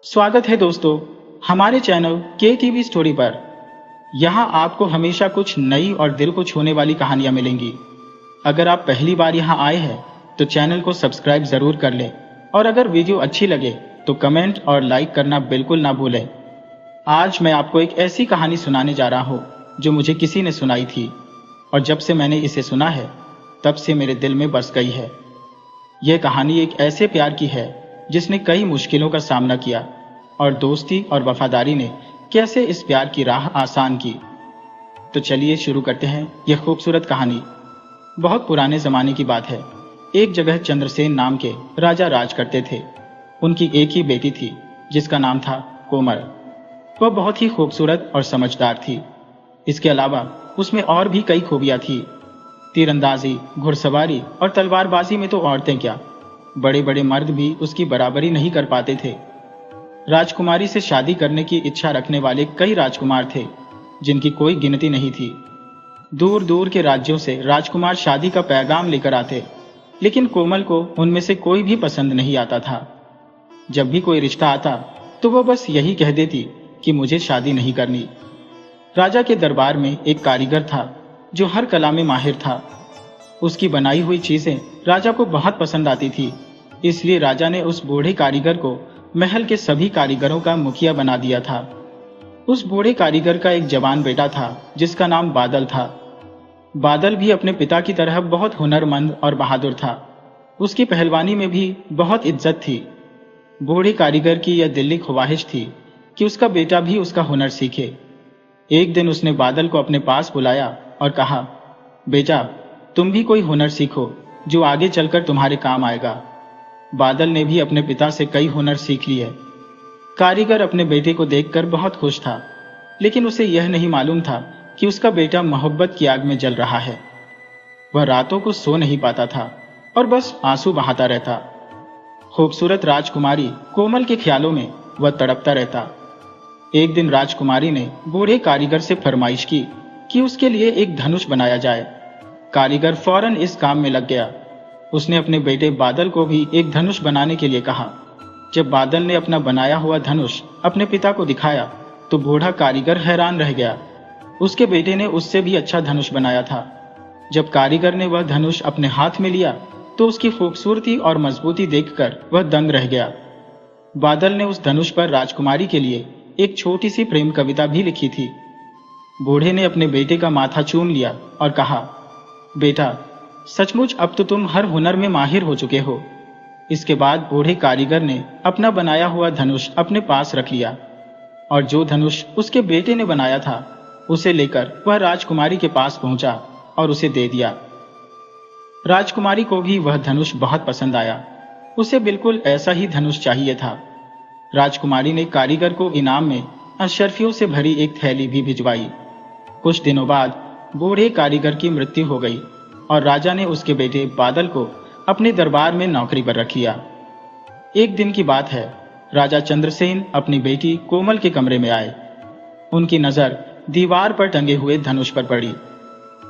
स्वागत है दोस्तों हमारे चैनल के टीवी स्टोरी पर। यहाँ आपको हमेशा कुछ नई और दिल को छूने वाली कहानियाँ मिलेंगी। अगर आप पहली बार यहाँ आए हैं तो चैनल को सब्सक्राइब जरूर कर लें और अगर वीडियो अच्छी लगे तो कमेंट और लाइक करना बिल्कुल ना भूलें। आज मैं आपको एक ऐसी कहानी सुनाने जा रहा हूँ जो मुझे किसी ने सुनाई थी और जब से मैंने इसे सुना है तब से मेरे दिल में बस गई है। यह कहानी एक ऐसे प्यार की है जिसने कई मुश्किलों का सामना किया और दोस्ती और वफादारी ने कैसे इस प्यार की राह आसान की। तो चलिए शुरू करते हैं यह खूबसूरत कहानी। बहुत पुराने जमाने की बात है। एक जगह चंद्रसेन नाम के राजा राज करते थे। उनकी एक ही बेटी थी जिसका नाम था कोमल। वह बहुत ही खूबसूरत और समझदार थी। इसके अलावा उसमें और भी कई खूबियां थी। तीरंदाजी, घुड़सवारी और तलवारबाजी में तो औरतें क्या, बड़े बड़े मर्द भी उसकी बराबरी नहीं कर पाते थे। राजकुमारी से शादी करने की इच्छा रखने वाले कई राजकुमार थे जिनकी कोई गिनती नहीं थी। दूर दूर के राज्यों से राजकुमार शादी का पैगाम लेकर आते, लेकिन कोमल को उनमें से कोई भी पसंद नहीं आता था। जब भी कोई रिश्ता आता तो वह बस यही कह देती कि मुझे शादी नहीं करनी। राजा के दरबार में एक कारीगर था जो हर कला में माहिर था। उसकी बनाई हुई चीजें राजा को बहुत पसंद आती थी, इसलिए राजा ने उस बूढ़े कारीगर को महल के सभी कारीगरों का मुखिया बना दिया था। उस बूढ़े कारीगर का एक जवान बेटा था जिसका नाम बादल था। बादल भी अपने पिता की तरह बहुत हुनरमंद और बहादुर था। उसकी पहलवानी में भी बहुत इज्जत थी। बूढ़े कारीगर की यह दिली ख्वाहिश थी कि उसका बेटा भी उसका हुनर सीखे। एक दिन उसने बादल को अपने पास बुलाया और कहा, बेटा, तुम भी कोई हुनर सीखो जो आगे चलकर तुम्हारे काम आएगा। बादल ने भी अपने पिता से कई हुनर सीख लिए। कारीगर अपने बेटे को देखकर बहुत खुश था, लेकिन उसे यह नहीं मालूम था कि उसका बेटा मोहब्बत की आग में जल रहा है। वह रातों को सो नहीं पाता था और बस आंसू बहाता रहता। खूबसूरत राजकुमारी कोमल के ख्यालों में वह तड़पता रहता। एक दिन राजकुमारी ने बूढ़े कारीगर से फरमाइश की कि उसके लिए एक धनुष बनाया जाए। कारीगर फौरन इस काम में लग गया। उसने अपने बेटे बादल को भी एक धनुष बनाने के लिए कहा। जब बादल ने अपना बनाया हुआ धनुष अपने पिता को दिखाया तो बूढ़ा कारीगर हैरान रह गया। उसके बेटे ने उससे भी अच्छा धनुष बनाया था। जब कारीगर ने वह धनुष अपने हाथ में लिया तो उसकी खूबसूरती और मजबूती देखकर वह दंग रह गया। बादल ने उस धनुष पर राजकुमारी के लिए एक छोटी सी प्रेम कविता भी लिखी थी। बूढ़े ने अपने बेटे का माथा चूम लिया और कहा, बेटा, सचमुच अब तो तुम हर हुनर में माहिर हो चुके हो। इसके बाद बूढ़े कारीगर ने अपना बनाया हुआ धनुष अपने पास रख लिया और जो धनुष उसके बेटे ने बनाया था उसे लेकर वह राजकुमारी के पास पहुंचा और उसे दे दिया। राजकुमारी को भी वह धनुष बहुत पसंद आया। उसे बिल्कुल ऐसा ही धनुष चाहिए था। राजकुमारी ने कारीगर को इनाम में अशर्फियों से भरी एक थैली भी भिजवाई। कुछ दिनों बाद बूढ़े कारीगर की मृत्यु हो गई और राजा ने उसके बेटे बादल को अपने दरबार में नौकरी पर रख लिया। एक दिन की बात है, राजा चंद्रसेन अपनी बेटी कोमल के कमरे में आए। उनकी नजर दीवार पर टंगे हुए धनुष पर पड़ी।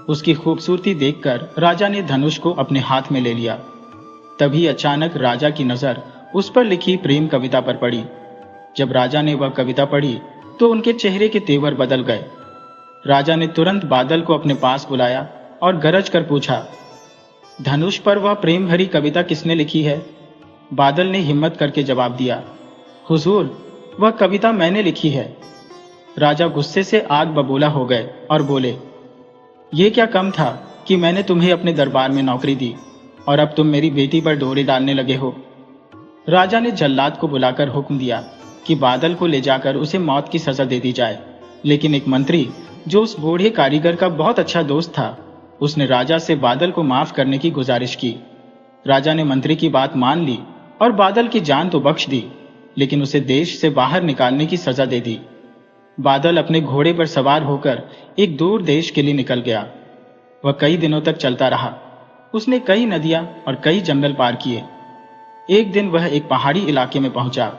उसकी खूबसूरती देखकर राजा ने धनुष को अपने हाथ में ले लिया। तभी अचानक राजा की नजर उस पर लिखी प्रेम कविता पर पड़ी। जब राजा ने वह कविता पढ़ी तो उनके चेहरे के तेवर बदल गए। राजा ने तुरंत बादल को अपने पास बुलाया और गरज कर पूछा, धनुष पर वह प्रेम भरी कविता किसने लिखी है? बादल ने हिम्मत करके जवाब दिया, हुजूर, वह कविता मैंने लिखी है। राजा गुस्से से आग बबूला हो गए और बोले, ये क्या कम था कि मैंने तुम्हें अपने दरबार में नौकरी दी और अब तुम मेरी बेटी पर डोरी डालने लगे हो। राजा ने जल्लाद को बुलाकर हुक्म दिया कि बादल को ले जाकर उसे मौत की सजा दे दी जाए। लेकिन एक मंत्री जो उस बूढ़े कारीगर का बहुत अच्छा दोस्त था, उसने राजा से बादल को माफ करने की गुजारिश की। राजा ने मंत्री की बात मान ली और बादल की जान तो बख्श दी, लेकिन उसे देश से बाहर निकालने की सजा दे दी। बादल अपने घोड़े पर सवार होकर एक दूर देश के लिए निकल गया। वह कई दिनों तक चलता रहा। उसने कई नदियां और कई जंगल पार किए। एक दिन वह एक पहाड़ी इलाके में पहुंचा।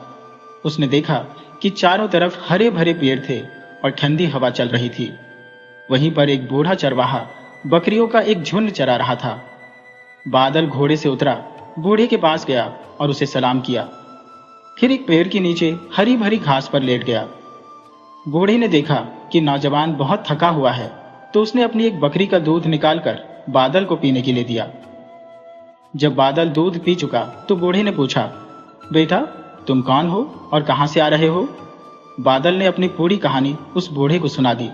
उसने देखा कि चारों तरफ हरे भरे पेड़ थे और ठंडी हवा चल रही थी। वहीं पर एक बूढ़ा चरवाहा बकरियों का एक झुंड चरा रहा था। बादल घोड़े से उतरा, बूढ़े के पास गया और उसे सलाम किया। फिर एक पेड़ के नीचे हरी भरी घास पर लेट गया। बूढ़े ने देखा कि नौजवान बहुत थका हुआ है, तो उसने अपनी एक बकरी का दूध निकालकर बादल को पीने के लिए दिया। जब बादल दूध पी चुका तो बूढ़े ने पूछा, बेटा तुम कौन हो और कहां से आ रहे हो? बादल ने अपनी पूरी कहानी उस बूढ़े को सुना दी।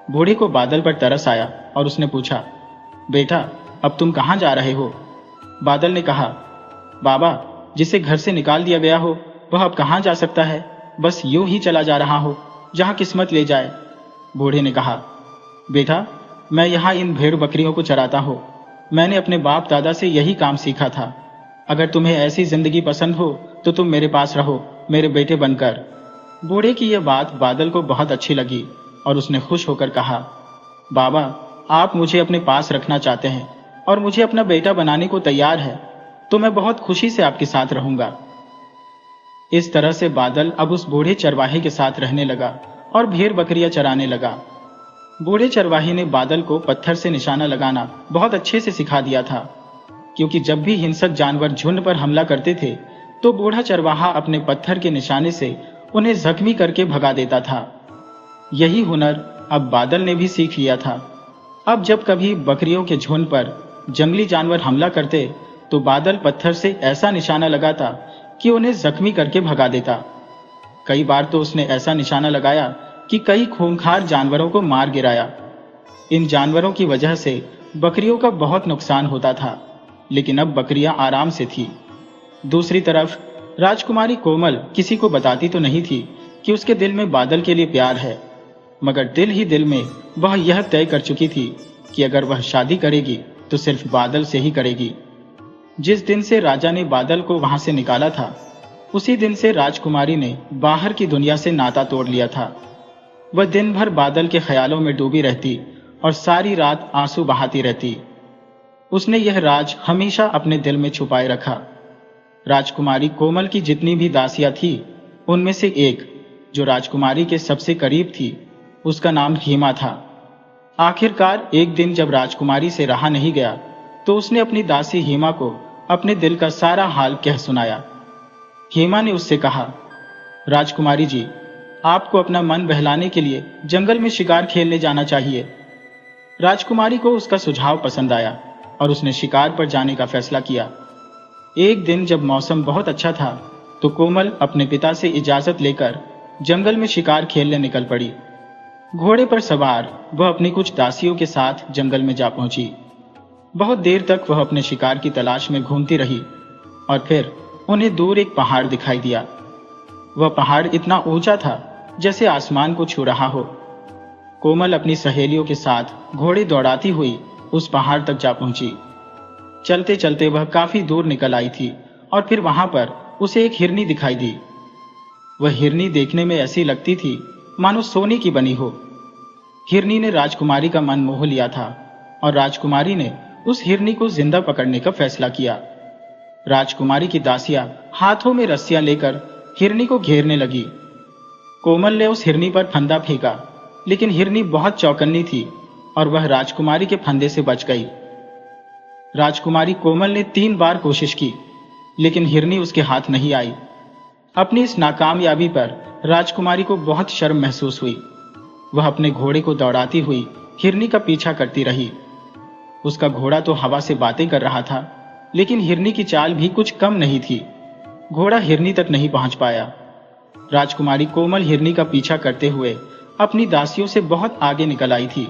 बूढ़े को बादल पर तरस आया और उसने पूछा, बेटा अब तुम कहां जा रहे हो? बादल ने कहा, बाबा जिसे घर से निकाल दिया गया हो वह अब कहां जा सकता है, बस यूं ही चला जा रहा हो जहां किस्मत ले जाए। बूढ़े ने कहा, बेटा मैं यहाँ इन भेड़ बकरियों को चराता हूँ, मैंने अपने बाप दादा से यही काम सीखा था। अगर तुम्हें ऐसी जिंदगी पसंद हो तो तुम मेरे पास रहो, मेरे बेटे बनकर। बूढ़े की यह बात बादल को बहुत अच्छी लगी और उसने खुश होकर कहा, बाबा आप मुझे अपने पास रखना चाहते हैं और मुझे अपना बेटा बनाने को तैयार है, तो मैं बहुत खुशी से आपके साथ रहूंगा। इस तरह से बादल अब उस बूढ़े चरवाहे के साथ रहने लगा और भेड़ बकरियां चराने लगा। बूढ़े चरवाहे ने बादल को पत्थर से निशाना लगाना बहुत अच्छे से सिखा दिया था, क्योंकि जब भी हिंसक जानवर झुंड पर हमला करते थे तो बूढ़ा चरवाहा अपने पत्थर के निशाने से उन्हें जख्मी करके भगा देता था। यही हुनर अब बादल ने भी सीख लिया था। अब जब कभी बकरियों के झुंड पर जंगली जानवर हमला करते तो बादल पत्थर से ऐसा निशाना लगाता कि उन्हें जख्मी करके भगा देता। कई बार तो उसने ऐसा निशाना लगाया कि कई खूंखार जानवरों को मार गिराया। इन जानवरों की वजह से बकरियों का बहुत नुकसान होता था, लेकिन अब बकरियां आराम से थी। दूसरी तरफ राजकुमारी कोमल किसी को बताती तो नहीं थी कि उसके दिल में बादल के लिए प्यार है, मगर दिल ही दिल में वह यह तय कर चुकी थी कि अगर वह शादी करेगी तो सिर्फ बादल से ही करेगी। जिस दिन से राजा ने बादल को वहां से निकाला था, उसी दिन से राजकुमारी ने बाहर की दुनिया से नाता तोड़ लिया था। वह दिन भर बादल के ख्यालों में डूबी रहती और सारी रात आंसू बहाती रहती। उसने यह राज हमेशा अपने दिल में छुपाए रखा। राजकुमारी कोमल की जितनी भी दासियां थी, उनमें से एक जो राजकुमारी के सबसे करीब थी, उसका नाम हीमा था। आखिरकार एक दिन जब राजकुमारी से रहा नहीं गया तो उसने अपनी दासी हीमा को अपने दिल का सारा हाल कह सुनाया। हीमा ने उससे कहा, राजकुमारी जी, आपको अपना मन बहलाने के लिए जंगल में शिकार खेलने जाना चाहिए। राजकुमारी को उसका सुझाव पसंद आया और उसने शिकार पर जाने का फैसला किया। एक दिन जब मौसम बहुत अच्छा था तो कोमल अपने पिता से इजाजत लेकर जंगल में शिकार खेलने निकल पड़ी। घोड़े पर सवार वह अपनी कुछ दासियों के साथ जंगल में जा पहुंची। बहुत देर तक वह अपने शिकार की तलाश में घूमती रही और फिर उन्हें दूर एक पहाड़ दिखाई दिया। वह पहाड़ इतना ऊंचा था जैसे आसमान को छू रहा हो। कोमल अपनी सहेलियों के साथ घोड़े दौड़ाती हुई उस पहाड़ तक जा पहुंची। चलते चलते वह काफी दूर निकल आई थी और फिर वहां पर उसे एक हिरनी दिखाई दी। वह हिरनी देखने में ऐसी लगती थी मानो सोने की बनी हो। हिरनी ने राजकुमारी का मन मोह लिया था और राजकुमारी ने उस हिरनी को जिंदा पकड़ने का फैसला किया। राजकुमारी की दासियां हाथों में रस्सियां लेकर हिरनी को घेरने लगी। कोमल ने उस हिरनी पर फंदा फेंका, लेकिन हिरनी बहुत चौकन्नी थी और वह राजकुमारी के फंदे से बच गई। राजकुमारी कोमल ने 3 बार कोशिश की, लेकिन हिरनी उसके हाथ नहीं आई। अपनी इस नाकामयाबी पर राजकुमारी को बहुत शर्म महसूस हुई। वह अपने घोड़े को दौड़ाती हुई हिरनी का पीछा करती रही। उसका घोड़ा तो हवा से बातें कर रहा था, लेकिन हिरनी की चाल भी कुछ कम नहीं थी। घोड़ा हिरनी तक नहीं पहुंच पाया। राजकुमारी कोमल हिरनी का पीछा करते हुए अपनी दासियों से बहुत आगे निकल आई थी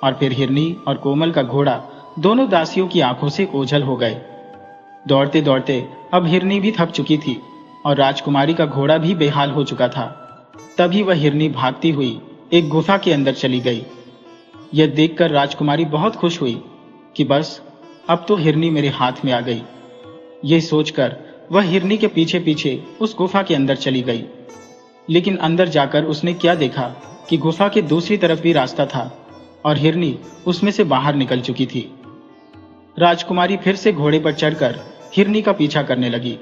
और फिर हिरनी और कोमल का घोड़ा दोनों दासियों की आंखों से ओझल हो गए। दौड़ते दौड़ते अब हिरनी भी थक चुकी थी और राजकुमारी का घोड़ा भी बेहाल हो चुका था। तभी वह हिरनी भागती हुई एक गुफा के अंदर चली गई। यह देखकर राजकुमारी बहुत खुश हुई कि बस अब तो हिरनी मेरे हाथ में आ गई। यह सोचकर वह हिरनी के पीछे पीछे उस गुफा के अंदर चली गई। लेकिन अंदर जाकर उसने क्या देखा कि गुफा के दूसरी तरफ भी रास्ता था और हिरनी उसमें से बाहर निकल चुकी थी। राजकुमारी फिर से घोड़े पर चढ़कर हिरनी का पीछा करने लगी।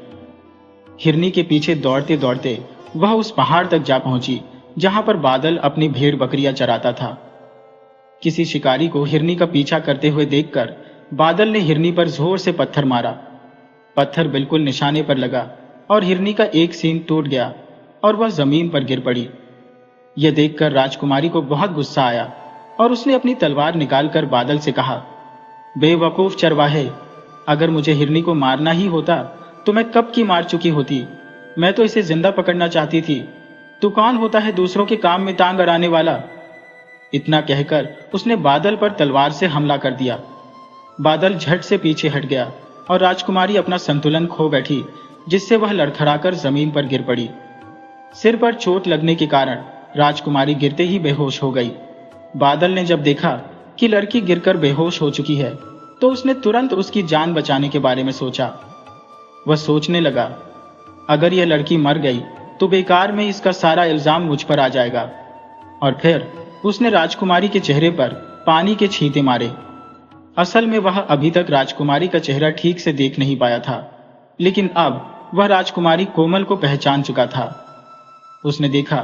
हिरनी के पीछे दौड़ते दौड़ते वह उस पहाड़ तक जा पहुंची जहां पर बादल अपनी भेड़ बकरियां चराता था। किसी शिकारी को हिरनी का पीछा करते हुए देखकर बादल ने हिरनी पर जोर से पत्थर मारा। पत्थर बिल्कुल निशाने पर लगा और हिरनी का एक सींग टूट गया और वह जमीन पर गिर पड़ी। यह देखकर राजकुमारी को बहुत गुस्सा आया और उसने अपनी तलवार निकालकर बादल से कहा, बेवकूफ चरवाहे, अगर मुझे हिरनी को मारना ही होता तो मैं कब की मार चुकी होती। मैं तो इसे जिंदा पकड़ना चाहती थी। तू कौन होता है दूसरों के काम में टांग अड़ाने वाला। इतना कहकर उसने बादल पर तलवार से हमला कर दिया। बादल झट से पीछे हट गया और राजकुमारी अपना संतुलन खो बैठी, जिससे वह लड़खड़ाकर जमीन पर गिर पड़ी। सिर पर चोट लगने के कारण राजकुमारी गिरते ही बेहोश हो गई। बादल ने जब देखा कि लड़की गिरकर बेहोश हो चुकी है तो उसने तुरंत उसकी जान बचाने के बारे में सोचा। वह सोचने लगा, अगर यह लड़की मर गई तो बेकार में इसका सारा इल्जाम मुझ पर आ जाएगा। और फिर उसने राजकुमारी के चेहरे पर पानी के छींटे मारे। असल में वह अभी तक राजकुमारी का चेहरा ठीक से देख नहीं पाया था, लेकिन अब वह राजकुमारी कोमल को पहचान चुका था। उसने देखा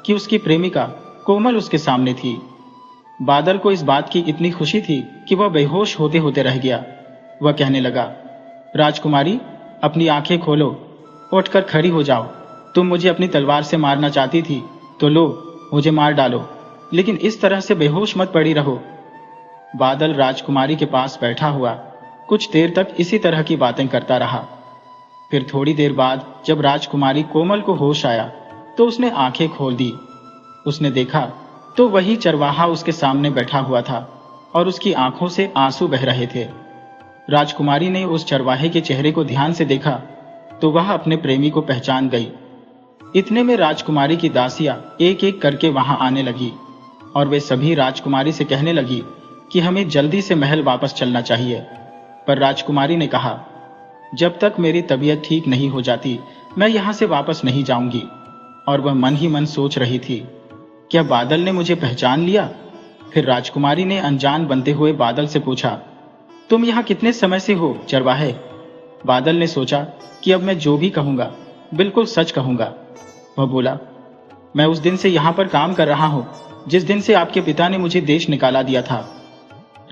कि उसकी प्रेमिका कोमल उसके सामने थी। बादल को इस बात की इतनी खुशी थी कि वह बेहोश होते होते रह गया। वह कहने लगा, राजकुमारी, अपनी आंखें खोलो, उठकर खड़ी हो जाओ। तुम मुझे अपनी तलवार से मारना चाहती थी तो लो, मुझे मार डालो, लेकिन इस तरह से बेहोश मत पड़ी रहो। बादल राजकुमारी के पास बैठा हुआ कुछ देर तक इसी तरह की बातें करता रहा। फिर थोड़ी देर बाद जब राजकुमारी कोमल को होश आया तो उसने आंखें खोल दी। उसने देखा तो वही चरवाहा उसके सामने बैठा हुआ था और उसकी आंखों से आंसू बह रहे थे। राजकुमारी ने उस चरवाहे के चेहरे को ध्यान से देखा तो वह अपने प्रेमी को पहचान गई। इतने में राजकुमारी की दासियां एक एक करके वहां आने लगी और वे सभी राजकुमारी से कहने लगी कि हमें जल्दी से महल वापस चलना चाहिए। पर राजकुमारी ने कहा, जब तक मेरी तबीयत ठीक नहीं हो जाती मैं यहां से वापस नहीं जाऊंगी। और वह मन ही मन सोच रही थी, क्या बादल ने मुझे पहचान लिया। फिर राजकुमारी ने अनजान बनते हुए बादल से पूछा, तुम यहां कितने समय से हो चरवाहे। बादल ने सोचा कि अब मैं जो भी कहूंगा बिल्कुल सच कहूंगा। वह बोला, मैं उस दिन से यहां पर काम कर रहा हूं जिस दिन से आपके पिता ने मुझे देश निकाला दिया था।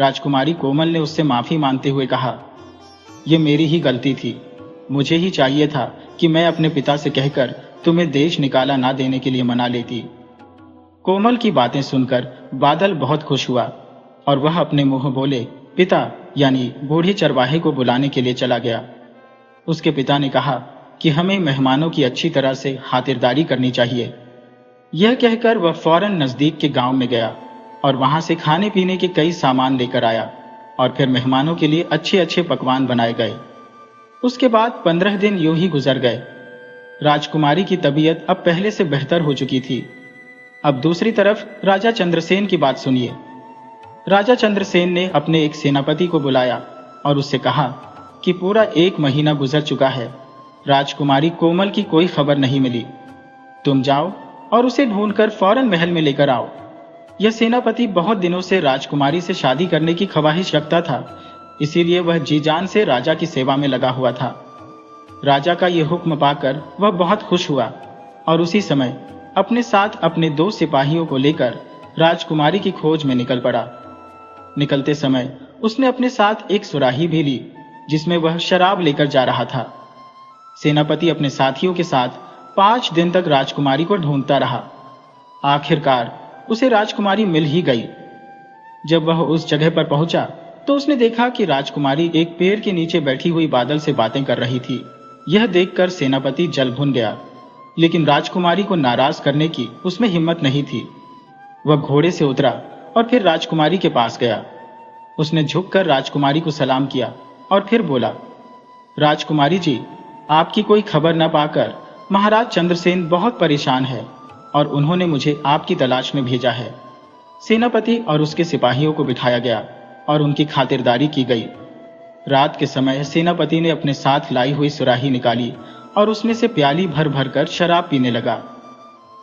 राजकुमारी कोमल ने उससे माफी मांगते हुए कहा, यह मेरी ही गलती थी। मुझे ही चाहिए था कि मैं अपने पिता से कहकर तुम्हें देश निकाला ना देने के लिए मना लेती। कोमल की बातें सुनकर बादल बहुत खुश हुआ और वह अपने मुंह बोले पिता यानी बूढ़े चरवाहे को बुलाने के लिए चला गया। उसके पिता ने कहा कि हमें मेहमानों की अच्छी तरह से खातिरदारी करनी चाहिए। यह कहकर वह फौरन नजदीक के गांव में गया और वहां से खाने पीने के कई सामान लेकर आया और फिर मेहमानों के लिए अच्छे अच्छे पकवान बनाए गए। उसके बाद 15 दिन यूं ही गुजर गए। राजकुमारी की तबीयत अब पहले से बेहतर हो चुकी थी। अब दूसरी तरफ राजा चंद्रसेन की बात सुनिए। राजा चंद्रसेन ने अपने एक सेनापति को बुलाया और उससे कहा कि पूरा 1 महीना गुजर चुका है, राजकुमारी कोमल की कोई खबर नहीं मिली। तुम जाओ और उसे ढूंढकर फौरन महल में लेकर आओ। यह सेनापति बहुत दिनों से राजकुमारी से शादी करने की ख्वाहिश रखता था, इसीलिए वह जी जान से राजा की सेवा में लगा हुआ था। राजा का यह हुक्म पाकर वह बहुत खुश हुआ और उसी समय अपने साथ अपने 2 सिपाहियों को लेकर राजकुमारी की खोज में निकल पड़ा। निकलते समय उसने अपने साथ एक सुराही भी ली जिसमें वह शराब लेकर जा रहा था। सेनापति अपने साथियों के साथ 5 दिन तक राजकुमारी को ढूंढता रहा। आखिरकार उसे राजकुमारी मिल ही गई। जब वह उस जगह पर पहुंचा तो उसने देखा कि राजकुमारी एक पेड़ के नीचे बैठी हुई बादल से बातें कर रही थी। यह देखकर सेनापति जल भुन गया, लेकिन राजकुमारी को नाराज करने की उसमें हिम्मत नहीं थी। वह घोड़े से उतरा और फिर राजकुमारी के पास गया। उसने झुककर राजकुमारी को सलाम किया और फिर बोला, राजकुमारी जी, आपकी कोई खबर न पाकर महाराज चंद्रसेन बहुत परेशान है और उन्होंने मुझे आपकी तलाश में भेजा है। सेनापति और उसके सिपाहियों को बिठाया गया और उनकी खातिरदारी की गई। रात के समय सेनापति ने अपने साथ लाई हुई सुराही निकाली और उसमें से प्याली भर भर कर शराब पीने लगा।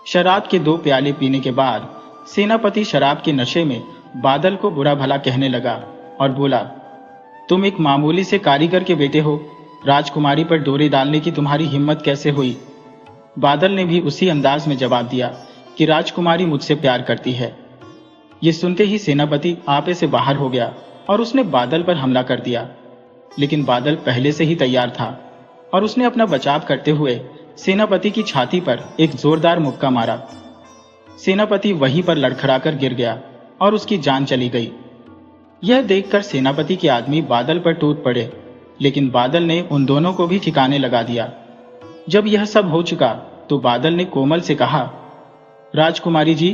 शराब के 2 प्याले पीने के बाद सेनापति शराब के नशे में बादल को बुरा भला कहने लगा और बोला, तुम एक मामूली से कारीगर के बेटे हो, राजकुमारी पर डोरी डालने की तुम्हारी हिम्मत कैसे हुई। बादल ने भी उसी अंदाज में जवाब दिया कि राजकुमारी मुझसे प्यार करती है। ये सुनते ही सेनापति आपे से बाहर हो गया और उसने बादल पर हमला कर दिया, लेकिन बादल पहले से ही तैयार था। और उसने अपना बचाव करते हुए सेनापति की छाती पर एक जोरदार मुक्का मारा। सेनापति वहीं पर लड़खड़ाकर गिर गया और उसकी जान चली गई। यह देखकर सेनापति के आदमी बादल पर टूट पड़े, लेकिन बादल ने उन दोनों को भी ठिकाने लगा दिया। जब यह सब हो चुका तो बादल ने कोमल से कहा, राजकुमारी जी,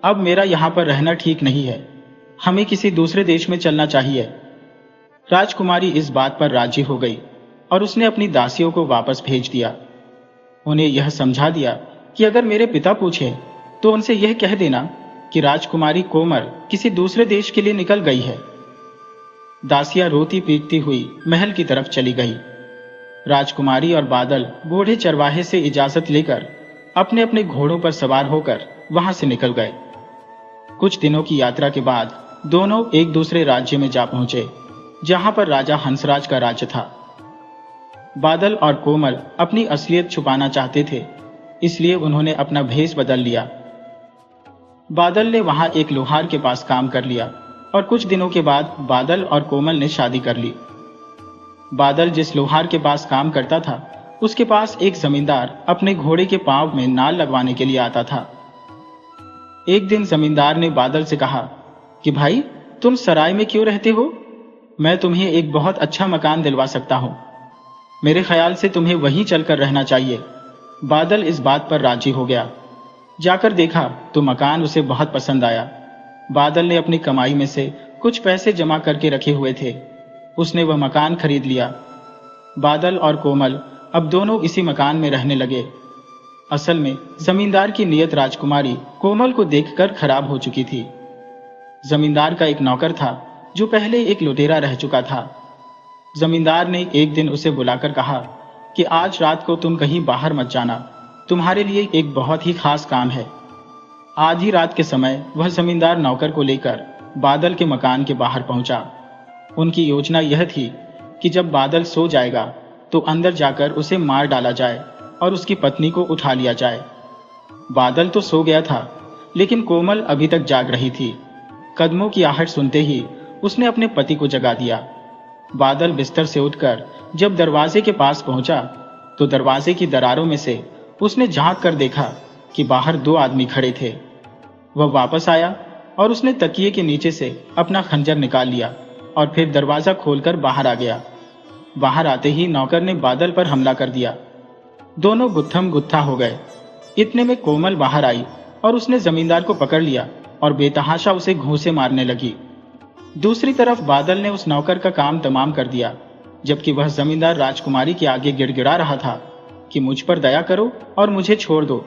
अब मेरा यहाँ पर रहना ठीक नहीं है, हमें किसी दूसरे देश में चलना चाहिए। राजकुमारी इस बात पर राजी हो गई और उसने अपनी दासियों को वापस भेज दिया। उन्हें यह समझा दिया कि अगर मेरे पिता पूछे तो उनसे यह कह देना कि राजकुमारी कोमल किसी दूसरे देश के लिए निकल गई है। दासियां रोती पीटती हुई महल की तरफ चली गई। राजकुमारी और बादल बूढ़े चरवाहे से इजाजत लेकर अपने अपने घोड़ों पर सवार होकर वहां से निकल गए। कुछ दिनों की यात्रा के बाद दोनों एक दूसरे राज्य में जा पहुंचे, जहां पर राजा हंसराज का राज्य था। बादल और कोमल अपनी असलियत छुपाना चाहते थे, इसलिए उन्होंने अपना भेष बदल लिया। बादल ने वहां एक लोहार के पास काम कर लिया और कुछ दिनों के बाद बादल और कोमल ने शादी कर ली। बादल जिस लोहार के पास काम करता था, उसके पास एक जमींदार अपने घोड़े के पांव में नाल लगवाने के लिए आता था। एक दिन जमींदार ने बादल से कहा कि भाई, तुम सराय में क्यों रहते हो? मैं तुम्हें एक बहुत अच्छा मकान दिलवा सकता हूं। मेरे ख्याल से तुम्हें वहीं चलकर रहना चाहिए। बादल इस बात पर राजी हो गया। जाकर देखा तो मकान उसे बहुत पसंद आया। बादल ने अपनी कमाई में से कुछ पैसे जमा करके रखे हुए थे। उसने वह मकान खरीद लिया। बादल और कोमल अब दोनों इसी मकान में रहने लगे। असल में जमींदार की नीयत राजकुमारी कोमल को देखकर खराब हो चुकी थी। जमींदार का एक नौकर था जो पहले एक लुटेरा रह चुका था। जमींदार ने एक दिन उसे बुलाकर कहा कि आज रात को तुम कहीं बाहर मत जाना, तुम्हारे लिए एक बहुत ही खास काम है। आधी रात के समय वह जमींदार नौकर को लेकर बादल के मकान के बाहर पहुंचा। उनकी योजना यह थी कि जब बादल सो जाएगा तो अंदर जाकर उसे मार डाला जाए और उसकी पत्नी को उठा लिया जाए। बादल तो सो गया था, लेकिन कोमल अभी तक जाग रही थी। कदमों की आहट सुनते ही उसने अपने पति को जगा दिया। बादल बिस्तर से उठकर जब दरवाजे के पास पहुंचा तो दरवाजे की दरारों में से उसने झांक कर देखा कि बाहर दो आदमी खड़े थे। वह वापस आया और उसने तकिए के नीचे से अपना खंजर निकाल लिया और फिर दरवाजा खोलकर बाहर आ गया। बाहर आते ही नौकर ने बादल पर हमला कर दिया। दोनों गुत्थम गुत्था हो गए। इतने में कोमल बाहर आई और उसने जमींदार को पकड़ लिया और बेतहाशा उसे घूंसे मारने लगी। दूसरी तरफ बादल ने उस नौकर का काम तमाम कर दिया, जबकि वह जमींदार राजकुमारी के आगे गिड़गिड़ा रहा था कि मुझ पर दया करो और मुझे छोड़ दो।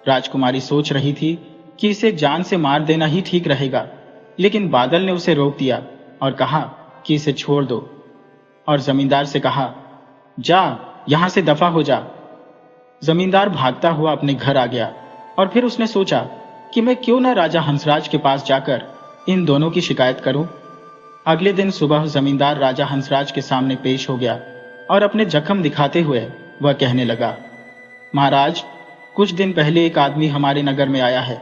राजकुमारी सोच रही थी कि इसे जान से मार देना ही ठीक रहेगा, लेकिन बादल ने उसे रोक दिया और कहा कि इसे छोड़ दो, और जमींदार से कहा, जा, यहां से दफा हो जा। जमींदार भागता हुआ अपने घर आ गया और फिर उसने सोचा कि मैं क्यों न राजा हंसराज के पास जाकर इन दोनों की शिकायत करूं। अगले दिन सुबह जमींदार राजा हंसराज के सामने पेश हो गया और अपने जख्म दिखाते हुए वह कहने लगा, महाराज, कुछ दिन पहले एक आदमी हमारे नगर में आया है।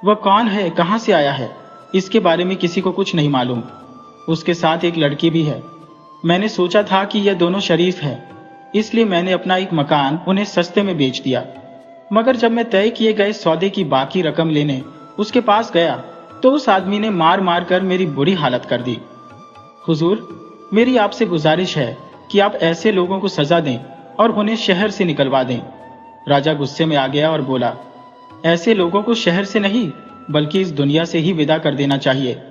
वह कौन है, कहां से आया है, इसके बारे में किसी को कुछ नहीं मालूम। उसके साथ एक लड़की भी है। मैंने सोचा था कि यह दोनों शरीफ है, इसलिए मैंने अपना एक मकान उन्हें सस्ते में बेच दिया। मगर जब मैं तय किए गए सौदे की बाकी रकम लेने उसके पास गया तो उस आदमी ने मार मार कर मेरी बुरी हालत कर दी। हुजूर, मेरी आपसे गुजारिश है कि आप ऐसे लोगों को सजा दें और उन्हें शहर से निकलवा दें। राजा गुस्से में आ गया और बोला, ऐसे लोगों को शहर से नहीं बल्कि इस दुनिया से ही विदा कर देना चाहिए।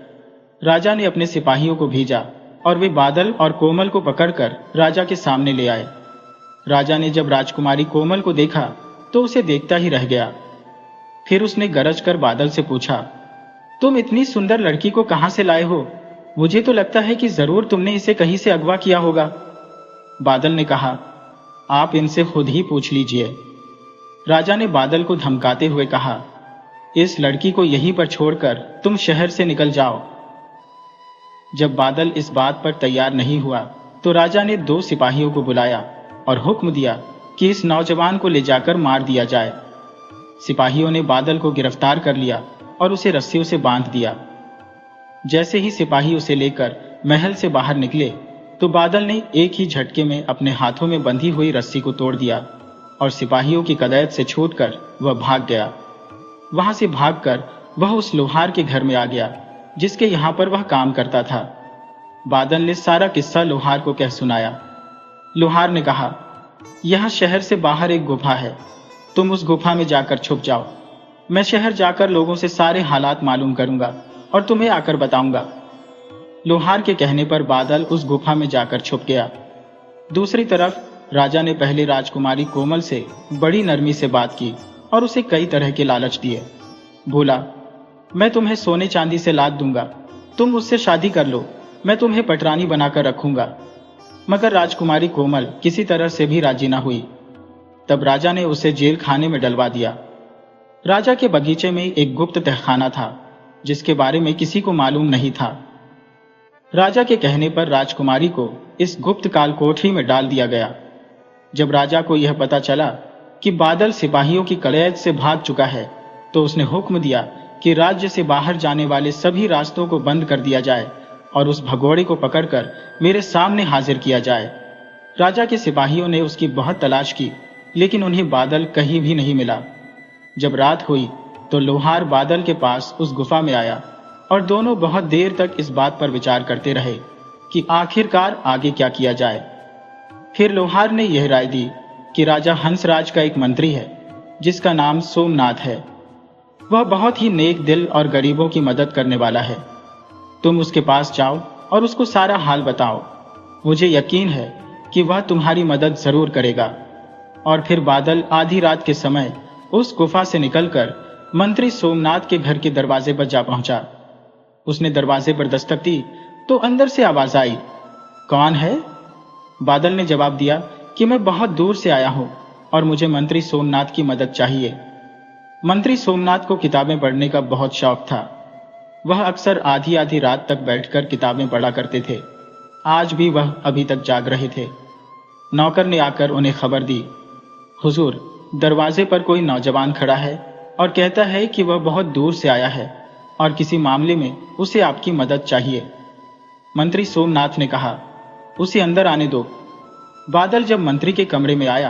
राजा ने अपने सिपाहियों को भेजा और वे बादल और कोमल को पकड़कर राजा के सामने ले आए। राजा ने जब राजकुमारी कोमल को देखा तो उसे देखता ही रह गया। फिर उसने गरज कर बादल से पूछा, तुम इतनी सुंदर लड़की को कहां से लाए हो? मुझे तो लगता है कि जरूर तुमने इसे कहीं से अगवा किया होगा। बादल ने कहा, आप इनसे खुद ही पूछ लीजिए। राजा ने बादल को धमकाते हुए कहा, इस लड़की को यहीं पर छोड़कर तुम शहर से निकल जाओ। जब बादल इस बात पर तैयार नहीं हुआ तो राजा ने 2 सिपाहियों को बुलाया और हुक्म दिया कि इस नौजवान को ले जाकर मार दिया जाए। सिपाहियों ने बादल को गिरफ्तार कर लिया और उसे रस्सियों से बांध दिया। जैसे ही सिपाही उसे लेकर महल से बाहर निकले तो बादल ने एक ही झटके में अपने हाथों में बंधी हुई रस्सी को तोड़ दिया और सिपाहियों की कदैत से छूटकर वह भाग गया। वहां से भागकर वह उस लोहार के घर में आ गया जिसके यहाँ पर वह काम करता था। बादल ने सारा किस्सा लोहार को कह सुनाया। लोहार ने कहा, यह शहर से बाहर एक गुफा है, तुम उस गुफा में जाकर छुप जाओ। मैं शहर जाकर लोगों से सारे हालात मालूम करूंगा और तुम्हें आकर बताऊंगा। लोहार के कहने पर बादल उस गुफा में जाकर छुप गया। दूसरी तरफ राजा ने पहले राजकुमारी कोमल से बड़ी नरमी से बात की और उसे कई तरह के लालच दिए। बोला, मैं तुम्हें सोने चांदी से लाद दूंगा, तुम मुझसे शादी कर लो, मैं तुम्हें पटरानी बनाकर रखूंगा। मगर राजकुमारी कोमल किसी तरह से भी राजी न हुई। तब राजा ने उसे जेल खाने में डलवा दिया। राजा के बगीचे में एक गुप्त तहखाना था जिसके बारे में किसी को मालूम नहीं था। राजा के कहने पर राजकुमारी को इस गुप्त काल कोठरी में डाल दिया गया। जब राजा को यह पता चला कि बादल सिपाहियों की कड़ैत से भाग चुका है तो उसने हुक्म दिया कि राज्य से बाहर जाने वाले सभी रास्तों को बंद कर दिया जाए और उस भगोड़े को पकड़कर मेरे सामने हाजिर किया जाए। राजा के सिपाहियों ने उसकी बहुत तलाश की लेकिन उन्हें बादल कहीं भी नहीं मिला। जब रात हुई तो लोहार बादल के पास उस गुफा में आया और दोनों बहुत देर तक इस बात पर विचार करते रहे कि आखिरकार आगे क्या किया जाए। फिर लोहार ने यह राय दी कि राजा हंसराज का एक मंत्री है जिसका नाम सोमनाथ है। वह बहुत ही नेक दिल और गरीबों की मदद करने वाला है। तुम उसके पास जाओ और उसको सारा हाल बताओ। मुझे यकीन है कि वह तुम्हारी मदद जरूर करेगा। और फिर बादल आधी रात के समय उस गुफा से निकलकर मंत्री सोमनाथ के घर के दरवाजे पर जा पहुंचा। उसने दरवाजे पर दस्तक दी तो अंदर से आवाज आई, कौन है? बादल ने जवाब दिया कि मैं बहुत दूर से आया हूं और मुझे मंत्री सोमनाथ की मदद चाहिए। मंत्री सोमनाथ को किताबें पढ़ने का बहुत शौक था। वह अक्सर आधी आधी रात तक बैठकर किताबें पढ़ा करते थे। आज भी वह अभी तक जाग रहे थे। नौकर ने आकर उन्हें खबर दी, हुजूर, दरवाजे पर कोई नौजवान खड़ा है और कहता है कि वह बहुत दूर से आया है और किसी मामले में उसे आपकी मदद चाहिए। मंत्री सोमनाथ ने कहा, उसे अंदर आने दो। बादल जब मंत्री के कमरे में आया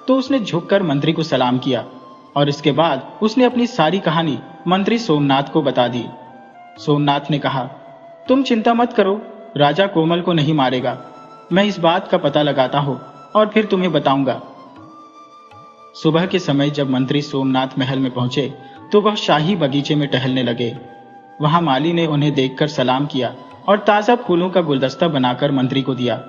तो उसने झुककर मंत्री को सलाम किया और इसके बाद उसने अपनी सारी कहानी मंत्री सोमनाथ को बता दी। सोमनाथ ने कहा, तुम चिंता मत करो, राजा कोमल को नहीं मारेगा। मैं इस बात का पता लगाता हूं और फिर तुम्हें बताऊंगा। सुबह के समय जब मंत्री सोमनाथ महल में पहुंचे तो वह शाही बगीचे में टहलने लगे। वहां माली ने उन्हें देखकर सलाम किया और ताजा फूलों का गुलदस्ता बनाकर मंत्री को दिया।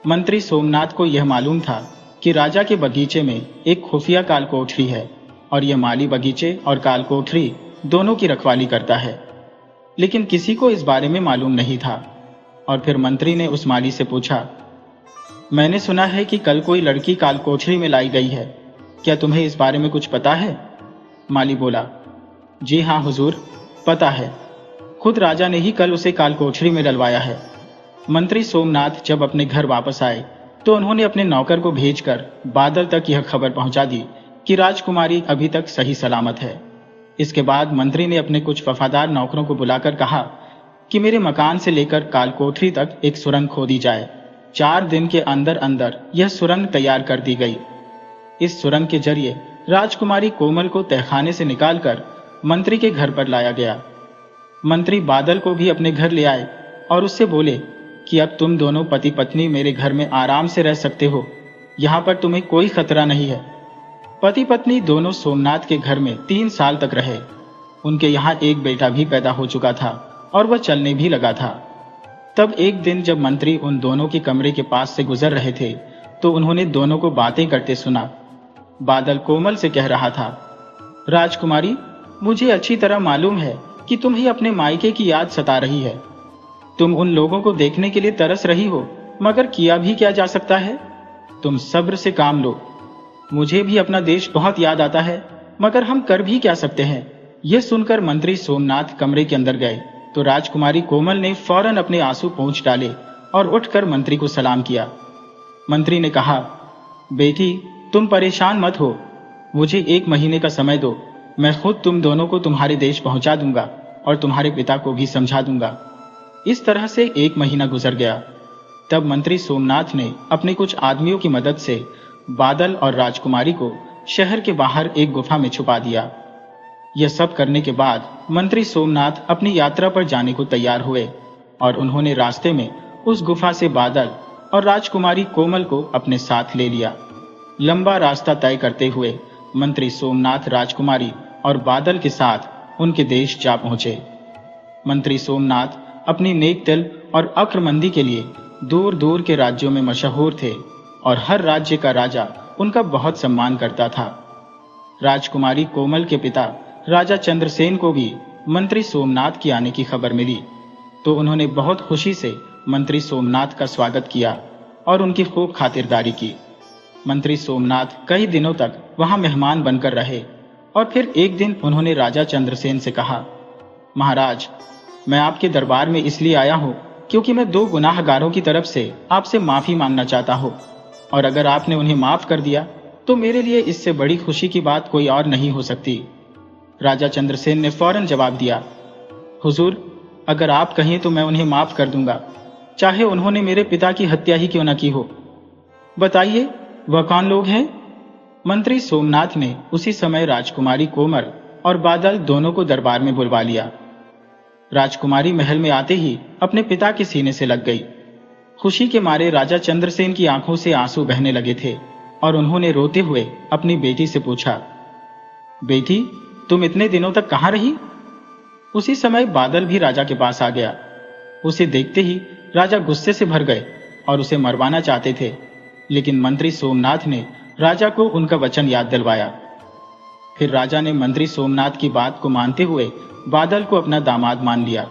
मंत्री सोमनाथ को यह मालूम था कि राजा के बगीचे में एक खुफिया काल कोठरी है और यह माली बगीचे और काल कोठरी दोनों की रखवाली करता है, लेकिन किसी को इस बारे में मालूम नहीं था। और फिर मंत्री ने उस माली से पूछा, मैंने सुना है कि कल कोई लड़की काल कोठरी में लाई गई है, क्या तुम्हें इस बारे में कुछ पता है? माली बोला, जी हाँ हुजूर, पता है। खुद राजा ने ही कल उसे काल कोठरी में डलवाया है। मंत्री सोमनाथ जब अपने घर वापस आए तो उन्होंने अपने नौकर को भेजकर बादल तक यह खबर पहुंचा दी कि राजकुमारी अभी तक सही सलामत है। इसके बाद मंत्री ने अपने कुछ वफादार नौकरों को बुलाकर कहा कि मेरे मकान से लेकर काल कोठरी तक एक सुरंग खोदी जाए। 4 दिन के अंदर अंदर यह सुरंग तैयार कर दी गई। इस सुरंग के जरिए राजकुमारी कोमल को तहखाने से निकालकर मंत्री के घर पर लाया गया। मंत्री बादल को भी अपने घर ले आए और उससे बोले कि अब तुम दोनों पति पत्नी मेरे घर में आराम से रह सकते हो, यहाँ पर तुम्हें कोई खतरा नहीं है। पति पत्नी दोनों सोमनाथ के घर में 3 साल तक रहे। उनके यहाँ एक बेटा भी पैदा हो चुका था और वह चलने भी लगा था। तब एक दिन जब मंत्री उन दोनों के कमरे के पास से गुजर रहे थे तो उन्होंने दोनों को बातें करते सुना। बादल कोमल से कह रहा था, राजकुमारी, मुझे अच्छी तरह मालूम है कि तुम्हें अपने मायके की याद सता रही है। तुम उन लोगों को देखने के लिए तरस रही हो, मगर किया भी क्या जा सकता है? तुम सब्र से काम लो। मुझे भी अपना देश बहुत याद आता है, मगर हम कर भी क्या सकते हैं? यह सुनकर मंत्री सोमनाथ कमरे के अंदर गए तो राजकुमारी कोमल ने फौरन अपने आंसू पोंछ डाले और उठकर मंत्री को सलाम किया। मंत्री ने कहा, बेटी, तुम परेशान मत हो, मुझे 1 महीने का समय दो। मैं खुद तुम दोनों को तुम्हारे देश पहुंचा दूंगा और तुम्हारे पिता को भी समझा दूंगा। इस तरह से 1 महीना गुजर गया। तब मंत्री सोमनाथ ने अपने कुछ आदमियों की मदद से बादल और राजकुमारी को शहर के बाहर एक गुफा में छुपा दिया। यह सब करने के बाद मंत्री सोमनाथ अपनी यात्रा पर जाने को तैयार हुए और उन्होंने रास्ते में उस गुफा से बादल और राजकुमारी कोमल को अपने साथ ले लिया। लंबा रास्ता तय करते हुए मंत्री सोमनाथ राजकुमारी और बादल के साथ उनके देश जा पहुंचे। मंत्री सोमनाथ अपनी नेक दिल और अक्लमंदी के लिए दूर दूर के राज्यों में मशहूर थे और हर राज्य का राजा उनका बहुत सम्मान करता था। राजकुमारी कोमल के पिता राजा चंद्रसेन को भी मंत्री सोमनाथ की आने की खबर मिली, तो उन्होंने बहुत खुशी से मंत्री सोमनाथ का स्वागत किया और उनकी खूब खातिरदारी की। मंत्री सोमनाथ कई दिनों तक वहां मेहमान बनकर रहे और फिर एक दिन उन्होंने राजा चंद्रसेन से कहा, महाराज, मैं आपके दरबार में इसलिए आया हूं क्योंकि मैं 2 गुनाहगारों की तरफ से आपसे माफी मांगना चाहता हूं, और अगर आपने उन्हें माफ कर दिया तो मेरे लिए इससे बड़ी खुशी की बात कोई और नहीं हो सकती। राजा चंद्रसेन ने फौरन जवाब दिया, हुजूर, अगर आप कहें तो मैं उन्हें माफ कर दूंगा, चाहे उन्होंने मेरे पिता की हत्या ही क्यों न की हो। बताइए, वह कौन लोग हैं? मंत्री सोमनाथ ने उसी समय राजकुमारी कोमल और बादल दोनों को दरबार में बुलवा लिया। राजकुमारी महल में आते ही अपने पिता के सीने से लग गई। खुशी के मारे राजा चंद्रसेन की आंखों से आंसू बहने लगे थे और उन्होंने रोते हुए अपनी बेटी से पूछा, बेटी, तुम इतने दिनों तक कहां रही? उसी समय बादल भी राजा के पास आ गया। उसे देखते ही राजा गुस्से से भर गए और उसे मरवाना चाहते थे, लेकिन मंत्री सोमनाथ ने राजा को उनका वचन याद दिलवाया। फिर राजा ने मंत्री सोमनाथ की बात को मानते हुए बादल को अपना दामाद मान लिया।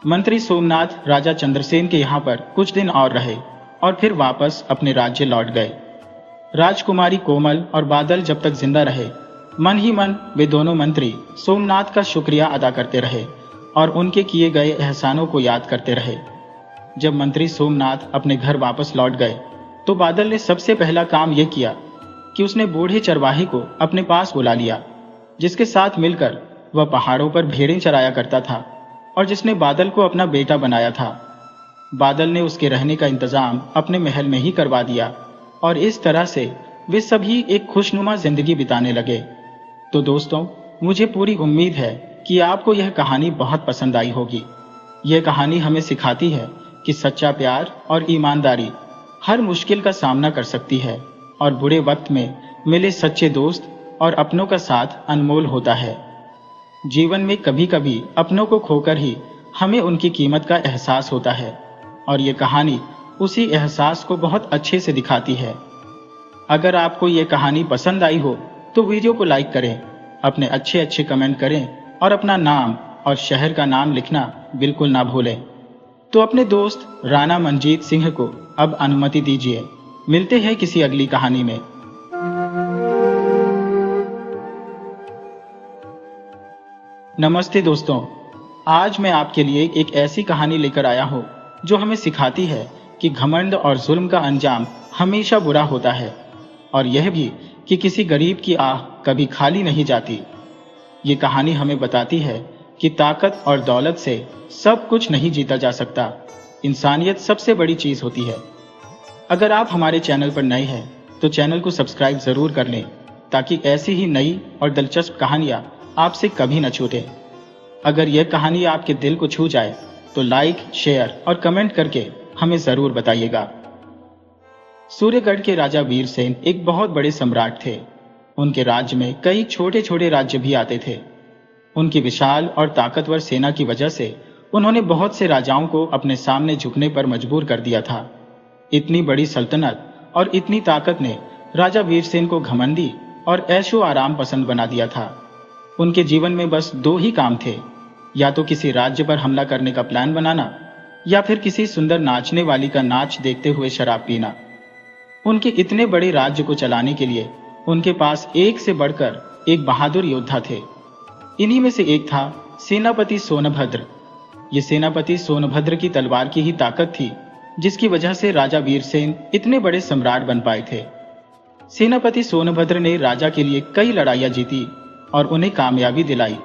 मंत्री सोमनाथ राजा चंद्रसेन के यहाँ पर कुछ दिन और रहे और फिर वापस अपने राज्य लौट गए। राजकुमारी कोमल और बादल जब तक जिंदा रहे, मन ही मन वे दोनों मंत्री सोमनाथ का शुक्रिया अदा करते रहे और उनके किए गए एहसानों को याद करते रहे। जब मंत्री सोमनाथ अपने घर वापस लौट गए तो बादल ने सबसे पहला काम यह किया कि उसने बूढ़े चरवाही को अपने पास बुला लिया, जिसके साथ मिलकर वह पहाड़ों पर भेड़ें चराया करता था और जिसने बादल को अपना बेटा बनाया था। बादल ने उसके रहने का इंतजाम अपने महल में ही करवा दिया और इस तरह से वे सभी एक खुशनुमा जिंदगी बिताने लगे। तो दोस्तों, मुझे पूरी उम्मीद है कि आपको यह कहानी बहुत पसंद आई होगी। यह कहानी हमें सिखाती है कि सच्चा प्यार और ईमानदारी हर मुश्किल का सामना कर सकती है और बुरे वक्त में मिले सच्चे दोस्त और अपनों का साथ अनमोल होता है। जीवन में कभी कभी अपनों को खोकर ही हमें उनकी कीमत का एहसास होता है और ये कहानी उसी एहसास को बहुत अच्छे से दिखाती है। अगर आपको ये कहानी पसंद आई हो तो वीडियो को लाइक करें, अपने अच्छे कमेंट करें और अपना नाम और शहर का नाम लिखना बिल्कुल ना भूलें। तो अपने दोस्त राणा मंजीत सिंह को अब अनुमति दीजिए। मिलते हैं किसी अगली कहानी में। नमस्ते दोस्तों, आज मैं आपके लिए एक ऐसी कहानी लेकर आया हूँ जो हमें सिखाती है कि घमंड और जुल्म का अंजाम हमेशा बुरा होता है और यह भी कि किसी गरीब की आह कभी खाली नहीं जाती। ये कहानी हमें बताती है कि ताकत और दौलत से सब कुछ नहीं जीता जा सकता, इंसानियत सबसे बड़ी चीज होती है। अगर आप हमारे चैनल पर नए हैं तो चैनल को सब्सक्राइब जरूर कर लें ताकि ऐसी ही नई और दिलचस्प कहानियां आपसे कभी न छूटे। अगर यह कहानी आपके दिल को छू जाए तो लाइक, शेयर और कमेंट करके हमें जरूर बताइएगा। सूर्यगढ़ के राजा वीरसेन एक बहुत बड़े सम्राट थे। उनके राज्य में कई छोटे छोटे राज्य भी आते थे। उनकी विशाल और ताकतवर सेना की वजह से उन्होंने बहुत से राजाओं को अपने सामने झुकने पर मजबूर कर दिया था। इतनी बड़ी सल्तनत और इतनी ताकत ने राजा वीरसेन को घमंडी और ऐशो आराम पसंद बना दिया था। उनके जीवन में बस 2 ही काम थे, या तो किसी राज्य पर हमला करने का प्लान बनाना या फिर किसी सुंदर नाचने वाली का नाच देखते हुए शराब पीना। उनके इतने बड़े राज्य को चलाने के लिए उनके पास एक से बढ़कर एक बहादुर योद्धा थे। इन्हीं में से एक था सेनापति सोनभद्र। ये सेनापति सोनभद्र की तलवार की ही ताकत थी जिसकी वजह से राजा वीरसेन इतने बड़े सम्राट बन पाए थे। सेनापति सोनभद्र ने राजा के लिए कई लड़ाइयां जीती और उन्हें कामयाबी दिलाई।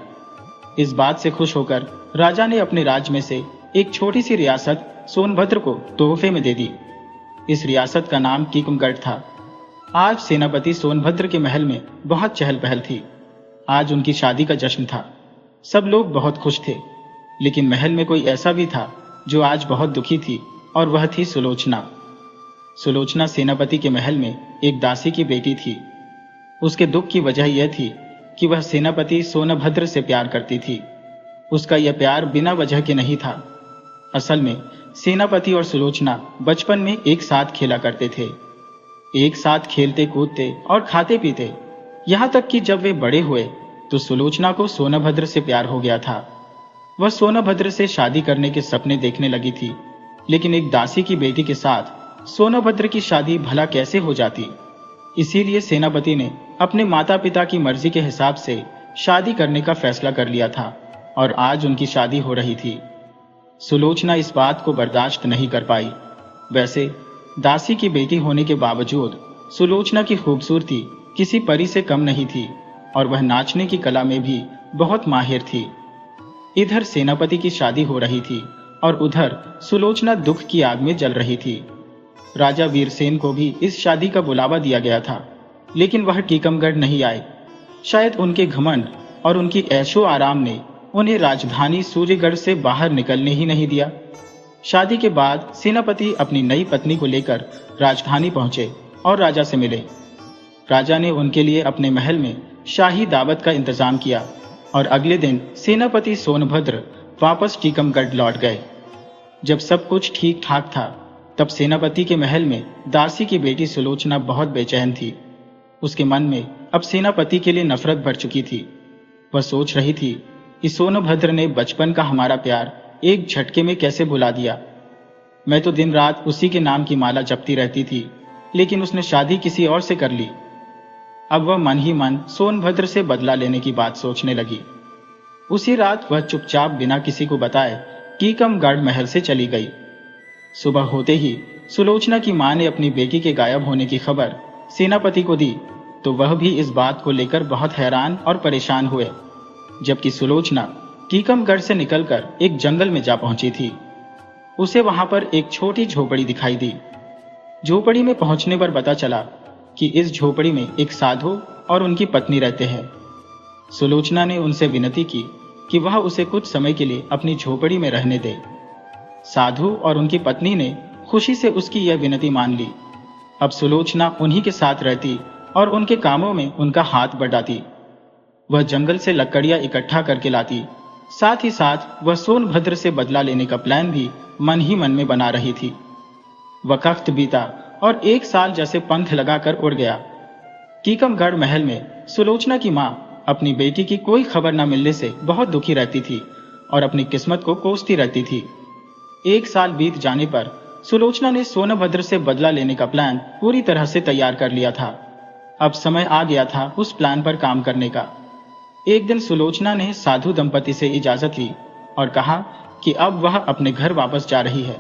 इस बात से खुश होकर राजा ने अपने राज्य में से एक छोटी सी रियासत सोनभद्र को तोहफे में दे दी। इस रियासत का नाम कीकमगढ़ था। आज सेनापति सोनभद्र के महल में बहुत चहल पहल थी। आज उनकी शादी का जश्न था। सब लोग बहुत खुश थे, लेकिन महल में कोई ऐसा भी था जो आज बहुत दुखी थी, और वह थी सुलोचना। सुलोचना सेनापति के महल में एक दासी की बेटी थी। उसके दुख की वजह यह थी कि वह सेनापति सोनभद्र से प्यार करती थी। उसका यह प्यार बिना वजह के नहीं था। असल में सेनापति और सुलोचना बचपन में एक साथ खेला करते थे। एक साथ खेलते कूदते और खाते पीते, यहाँ तक कि जब वे बड़े हुए तो सुलोचना को सोनभद्र से प्यार हो गया था। वह सोनभद्र से शादी करने के सपने देखने लगी थी, लेकिन एक दासी की बेटी के साथ सोनभद्र की शादी भला कैसे हो जाती। इसीलिए सेनापति ने अपने माता पिता की मर्जी के हिसाब से शादी करने का फैसला कर लिया था, और आज उनकी शादी हो रही थी। सुलोचना इस बात को बर्दाश्त नहीं कर पाई। वैसे दासी की बेटी होने के बावजूद सुलोचना की खूबसूरती किसी परी से कम नहीं थी, और वह नाचने की कला में भी बहुत माहिर थी। इधर सेनापति की शादी हो रही थी और उधर सुलोचना दुख की आग में जल रही थी। राजा वीरसेन को भी इस शादी का बुलावा दिया गया था, लेकिन वह टीकमगढ़ नहीं आए। शायद उनके घमंड और उनकी ऐशो आराम ने उन्हें राजधानी सूर्यगढ़ से बाहर निकलने ही नहीं दिया। शादी के बाद सेनापति अपनी नई पत्नी को लेकर राजधानी पहुंचे और राजा से मिले। राजा ने उनके लिए अपने महल में शाही दावत का इंतजाम किया, और अगले दिन सेनापति सोनभद्र वापस टीकमगढ़ लौट गए। जब सब कुछ ठीक ठाक था, तब सेनापति के महल में दासी की बेटी सुलोचना बहुत बेचैन थी। उसके मन में अब सेनापति के लिए नफरत भर चुकी थी। वह सोच रही थी कि सोनभद्र ने बचपन का हमारा प्यार एक झटके में कैसे भुला दिया। मैं तो दिन रात उसी के नाम की माला जपती रहती थी, लेकिन उसने शादी किसी और से कर ली। अब वह मन ही मन सोनभद्र से बदला लेने की बात सोचने लगी। उसी रात वह चुपचाप बिना किसी को बताए टीकमगढ़ महल से चली गई। सुबह होते ही सुलोचना की मां ने अपनी बेटी के गायब होने की खबर सेनापति को दी, तो वह भी इस बात को लेकर बहुत हैरान और परेशान हुए। जबकि सुलोचना टीकमगढ़ से निकलकर एक जंगल में जा पहुंची थी। उसे वहां पर एक छोटी झोपड़ी दिखाई दी। झोपड़ी में पहुंचने पर पता चला कि इस झोपड़ी में एक साधु और उनकी पत्नी रहते हैं। सुलोचना ने उनसे विनती की कि वह उसे कुछ समय के लिए अपनी झोपड़ी में रहने दे। साधु और उनकी पत्नी ने खुशी से उसकी यह विनती मान ली। अब सुलोचना उन्हीं के साथ रहती और उनके कामों में उनका हाथ बटाती। वह जंगल से लकड़ियां इकट्ठा करके लाती। साथ ही साथ वह सोनभद्र से बदला लेने का प्लान भी मन ही मन में बना रही थी। वक्त बीता और 1 साल जैसे पंख लगाकर उड़ गया। टीकमगढ़ महल में सुलोचना की मां अपनी बेटी की कोई खबर न मिलने से बहुत दुखी रहती थी और अपनी किस्मत को कोसती रहती थी। 1 साल बीत जाने पर सुलोचना ने सोनभद्र से बदला लेने का प्लान पूरी तरह से तैयार कर लिया था। अब समय आ गया था उस प्लान पर काम करने का। एक दिन सुलोचना ने साधु दंपति से इजाजत ली और कहा कि अब वह अपने घर वापस जा रही है।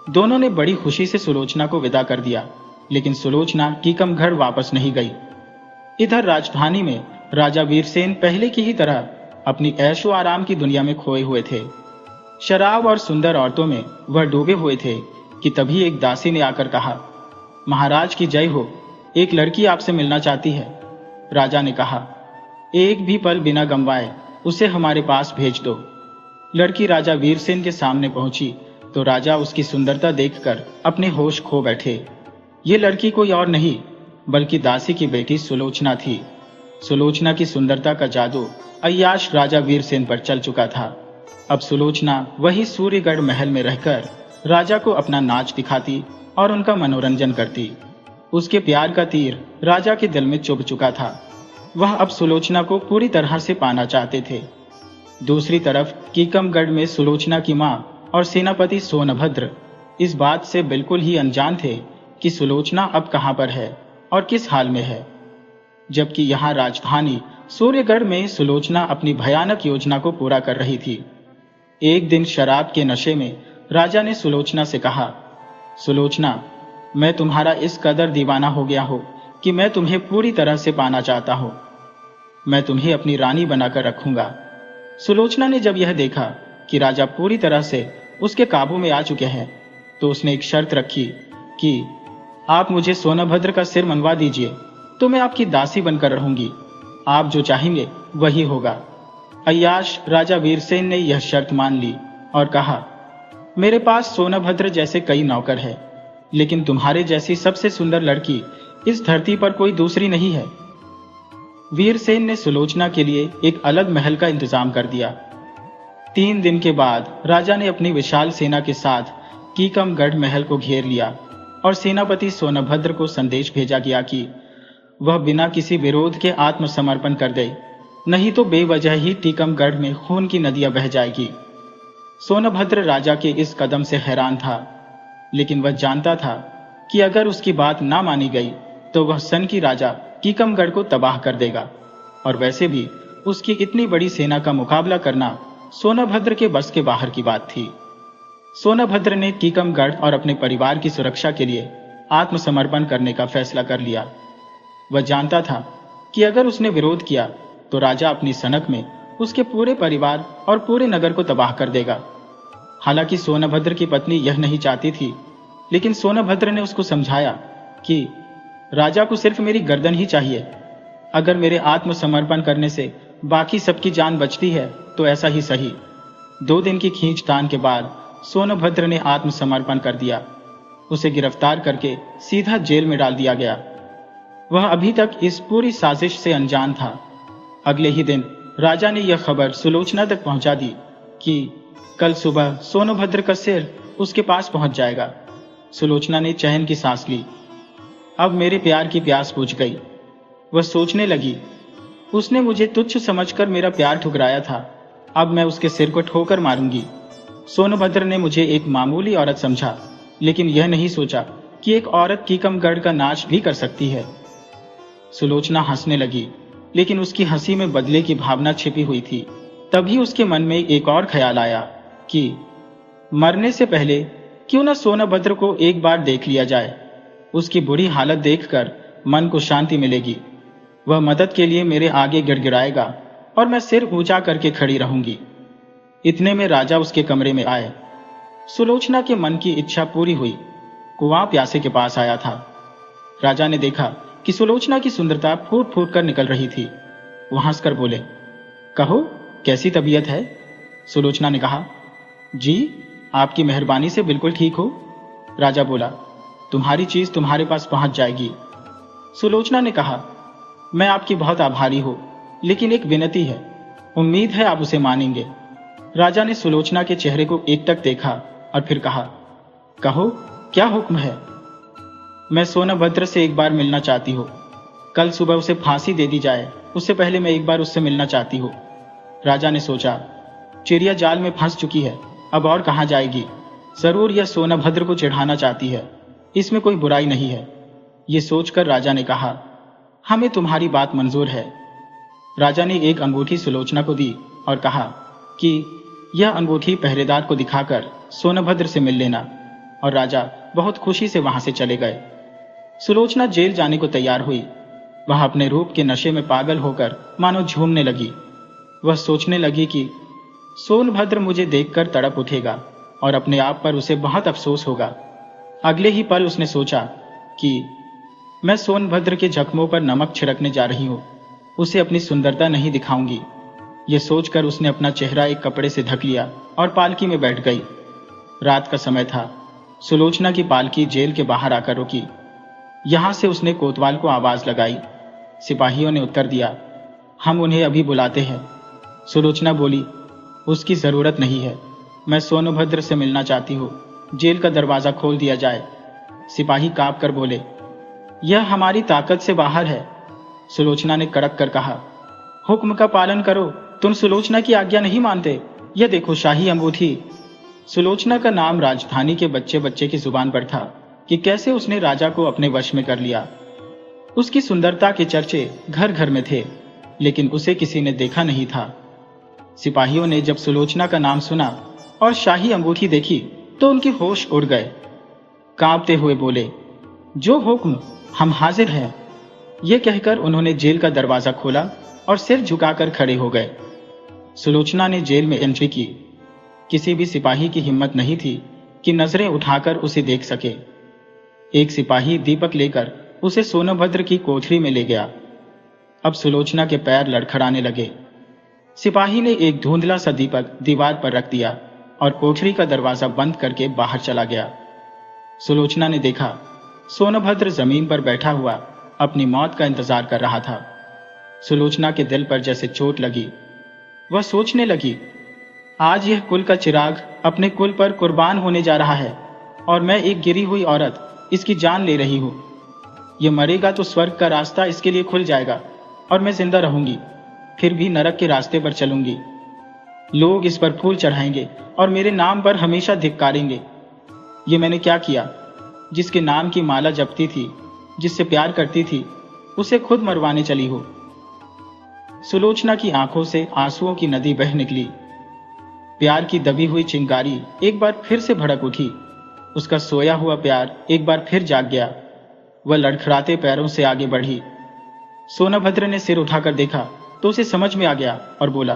दोनों ने बड़ी खुशी से सुलोचना को विदा कर दिया, लेकिन सुलोचना टीकमगढ़ वापस नहीं गई। इधर राजधानी में राजा वीरसेन पहले की ही तरह अपनी ऐशो आराम की दुनिया में खोए हुए थे। शराब और सुंदर औरतों में वह डूबे हुए थे कि तभी एक दासी ने आकर कहा, महाराज की जय हो, एक लड़की आपसे मिलना चाहती है। राजा ने कहा, एक भी पल बिना गंवाए उसे हमारे पास भेज दो। लड़की राजा वीरसेन के सामने पहुंची तो राजा उसकी सुंदरता देखकर अपने होश खो बैठे। ये लड़की कोई और नहीं बल्कि दासी की बेटी सुलोचना थी। सुलोचना की सुंदरता का जादू अय्याश राजा वीरसेन पर चल चुका था। अब सुलोचना वही सूर्यगढ़ महल में रहकर राजा को अपना नाच दिखाती और उनका मनोरंजन करती। उसके प्यार का तीर राजा के दिल में चुभ चुका था। वह अब सुलोचना को पूरी तरह से पाना चाहते थे। दूसरी तरफ टीकमगढ़ में सुलोचना की मां और सेनापति सोनभद्र इस बात से बिल्कुल ही अनजान थे कि सुलोचना अब कहां पर है और किस हाल में है। जबकि यहाँ राजधानी सूर्यगढ़ में सुलोचना अपनी भयानक योजना को पूरा कर रही थी। एक दिन शराब के नशे में राजा ने सुलोचना से कहा, सुलोचना, मैं तुम्हारा इस कदर दीवाना हो गया हूं कि मैं तुम्हें पूरी तरह से पाना चाहता हूं। मैं तुम्हें अपनी रानी बनाकर रखूंगा। सुलोचना ने जब यह देखा कि राजा पूरी तरह से उसके काबू में आ चुके हैं, तो उसने एक शर्त रखी कि आप मुझे सोनभद्र का सिर मनवा दीजिए तो मैं आपकी दासी बनकर रहूंगी, आप जो चाहेंगे वही होगा। अय्याश राजा वीरसेन ने यह शर्त मान ली और कहा, मेरे पास सोनभद्र जैसे कई नौकर है, लेकिन तुम्हारे जैसी सबसे सुंदर लड़की इस धरती पर कोई दूसरी नहीं है। वीरसेन ने सुलोचना के लिए एक अलग महल का इंतजाम कर दिया। 3 दिन के बाद राजा ने अपनी विशाल सेना के साथ कीकमगढ़ महल को घेर लिया और सेनापति सोनभद्र को संदेश भेजा गया कि वह बिना किसी विरोध के आत्मसमर्पण कर दे, नहीं तो बेवजह ही टीकमगढ़ में खून की नदियां बह जाएगी। सोनभद्र राजा के इस कदम से हैरान था, लेकिन वह जानता था कि अगर उसकी बात ना मानी गई तो वह सन की राजा कीकमगढ़ को तबाह कर देगा, और वैसे भी उसकी इतनी बड़ी सेना का मुकाबला करना सोनभद्र के बस के बाहर की बात थी। सोनभद्र ने कीकमगढ़ और अपने परिवार की सुरक्षा के लिए आत्मसमर्पण करने का फैसला कर लिया। वह जानता था कि अगर उसने विरोध किया तो राजा अपनी सनक में उसके पूरे परिवार और पूरे नगर को तबाह कर देगा। हालांकि सोनभद्र की पत्नी यह नहीं चाहती थी, लेकिन सोनभद्र ने उसको समझाया कि राजा को सिर्फ मेरी गर्दन ही चाहिए। अगर मेरे आत्मसमर्पण करने से बाकी सबकी जान बचती है तो ऐसा ही सही। 2 दिन की खींचतान के बाद सोनभद्र ने आत्मसमर्पण कर दिया। उसे गिरफ्तार करके सीधा जेल में डाल दिया गया। वह अभी तक इस पूरी साजिश से अनजान था। अगले ही दिन राजा ने यह खबर सुलोचना तक पहुंचा दी कि कल सुबह सोनभद्र का सिर उसके पास पहुंच जाएगा। सुलोचना ने चैन की सांस ली। अब मेरे प्यार की प्यास बुझ गई। वह सोचने लगी, उसने मुझे तुच्छ समझकर मेरा प्यार ठुकराया था, अब मैं उसके सिर को ठोकर मारूंगी। सोनभद्र ने मुझे एक मामूली औरत समझा, लेकिन यह नहीं सोचा कि एक औरत कीकमगढ़ का नाच भी कर सकती है। सुलोचना हंसने लगी, लेकिन उसकी हंसी में बदले की भावना छिपी हुई थी। तभी उसके मन में एक और ख्याल आया कि मरने से पहले क्यों न सोनभद्र को एक बार देख लिया जाए। उसकी बुरी हालत देखकर मन को शांति मिलेगी। वह मदद के लिए मेरे आगे गिड़गिड़ाएगा और मैं सिर ऊंचा करके खड़ी रहूंगी। इतने में राजा उसके कमरे में आए। सुलोचना के मन की इच्छा पूरी हुई। कुआं प्यासे के पास आया था। राजा ने देखा कि सुलोचना की सुंदरता फूट फूट कर निकल रही थी। वह हंसकर बोले, कहो कैसी तबीयत है? सुलोचना ने कहा, जी आपकी मेहरबानी से बिल्कुल ठीक हो। राजा बोला, तुम्हारी चीज तुम्हारे पास पहुंच जाएगी। सुलोचना ने कहा, मैं आपकी बहुत आभारी हूं, लेकिन एक विनती है, उम्मीद है आप उसे मानेंगे। राजा ने सुलोचना के चेहरे को एकटक देखा और फिर कहा, कहो क्या हुक्म है? मैं सोनभद्र से एक बार मिलना चाहती हूँ। कल सुबह उसे फांसी दे दी जाए, उससे पहले मैं एक बार उससे मिलना चाहती हूँ। राजा ने सोचा, चिड़िया जाल में फंस चुकी है, अब और कहां जाएगी। जरूर यह सोनभद्र को चिढ़ाना चाहती है, इसमें कोई बुराई नहीं है। ये सोचकर राजा ने कहा, हमें तुम्हारी बात मंजूर है। राजा ने एक अंगूठी सुलोचना को दी और कहा कि यह अंगूठी पहरेदार को दिखाकर सोनभद्र से मिल लेना, और राजा बहुत खुशी से वहां से चले गए। सुलोचना जेल जाने को तैयार हुई। वह अपने रूप के नशे में पागल होकर मानो झूमने लगी। वह सोचने लगी कि सोनभद्र मुझे देखकर तड़प उठेगा और अपने आप पर उसे बहुत अफसोस होगा। अगले ही पल उसने सोचा कि मैं सोनभद्र के जख्मों पर नमक छिड़कने जा रही हूं, उसे अपनी सुंदरता नहीं दिखाऊंगी। यह सोचकर उसने अपना चेहरा एक कपड़े से ढक लिया और पालकी में बैठ गई। रात का समय था। सुलोचना की पालकी जेल के बाहर आकर रुकी। यहां से उसने कोतवाल को आवाज लगाई। सिपाहियों ने उत्तर दिया, हम उन्हें अभी बुलाते हैं। सुलोचना बोली, उसकी जरूरत नहीं है, मैं सोनभद्र से मिलना चाहती हूँ, जेल का दरवाजा खोल दिया जाए। सिपाही कांप कर बोले, यह हमारी ताकत से बाहर है। सुलोचना ने कड़क कर कहा, हुक्म का पालन करो, तुम सुलोचना की आज्ञा नहीं मानते। यह देखो शाही अंगूठी। सुलोचना का नाम राजधानी के बच्चे बच्चे की जुबान पर था कि कैसे उसने राजा को अपने वश में कर लिया। उसकी सुंदरता के चर्चे घर घर में थे, लेकिन उसे किसी ने देखा नहीं था। सिपाहियों ने जब सुलोचना का नाम सुना और शाही अंगूठी देखी तो उनके होश उड़ गए। कांपते हुए बोले, जो हुक्म, हम हाजिर हैं। यह कहकर उन्होंने जेल का दरवाजा खोला और सिर झुकाकर खड़े हो गए। सुलोचना ने जेल में एंट्री की। किसी भी सिपाही की हिम्मत नहीं थी कि नजरें उठाकर उसे देख सके। एक सिपाही दीपक लेकर उसे सोनभद्र की कोठरी में ले गया। अब सुलोचना के पैर लड़खड़ाने लगे। सिपाही ने एक धुंधला सा दीपक दीवार पर रख दिया और कोठरी का दरवाजा बंद करके बाहर चला गया। सुलोचना ने देखा सोनभद्र जमीन पर बैठा हुआ अपनी मौत का इंतजार कर रहा था। सुलोचना के दिल पर जैसे चोट लगी। वह सोचने लगी, आज यह कुल का चिराग अपने कुल पर कुर्बान होने जा रहा है और मैं एक गिरी हुई औरत इसकी जान ले रही हूं। यह मरेगा तो स्वर्ग का रास्ता इसके लिए खुल जाएगा और मैं जिंदा रहूंगी, फिर भी नरक के रास्ते पर चलूंगी। लोग इस पर फूल चढ़ाएंगे और मेरे नाम पर हमेशा धिक्कारेंगे। ये मैंने क्या किया? जिसके नाम की माला जपती थी, जिससे प्यार करती थी, उसे खुद मरवाने चली हो। सुलोचना की आंखों से आंसुओं की नदी बह निकली। प्यार की दबी हुई चिंगारी एक बार फिर से भड़क उठी। उसका सोया हुआ प्यार एक बार फिर जाग गया। वह लड़खड़ाते पैरों से आगे बढ़ी। सोनभद्र ने सिर उठाकर देखा तो उसे समझ में आ गया और बोला,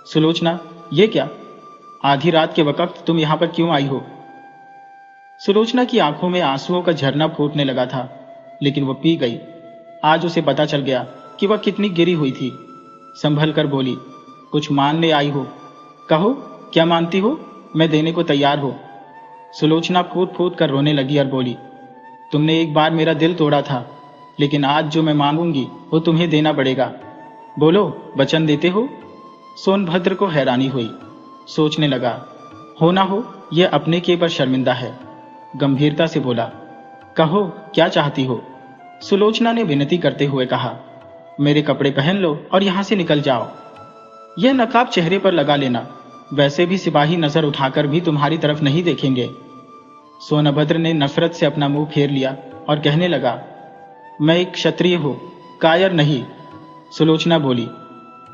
सुलोचना, ये क्या? आधी रात के वक्त तुम यहां पर क्यों आई हो? सुलोचना की आंखों में आंसुओं का झरना फूटने लगा था, लेकिन वह पी गई। आज उसे पता चल गया कि वह कितनी गिरी हुई थी। संभल कर बोली, कुछ मानने आई हो? कहो, क्या मानती हो? मैं देने को तैयार हो। सुलोचना फूट फूट कर रोने लगी और बोली, तुमने एक बार मेरा दिल तोड़ा था, लेकिन आज जो मैं मांगूंगी वो तुम्हें देना पड़ेगा। बोलो, वचन देते हो? सोनभद्र को हैरानी हुई। सोचने लगा, हो ना हो यह अपने के पर शर्मिंदा है। गंभीरता से बोला, कहो, क्या चाहती हो? सुलोचना ने विनती करते हुए कहा, मेरे कपड़े पहन लो और यहां से निकल जाओ। यह नकाब चेहरे पर लगा लेना, वैसे भी सिपाही नजर उठाकर भी तुम्हारी तरफ नहीं देखेंगे। सोनभद्र ने नफरत से अपना मुंह फेर लिया और कहने लगा, मैं एक क्षत्रिय हूं, कायर नहीं। सुलोचना बोली,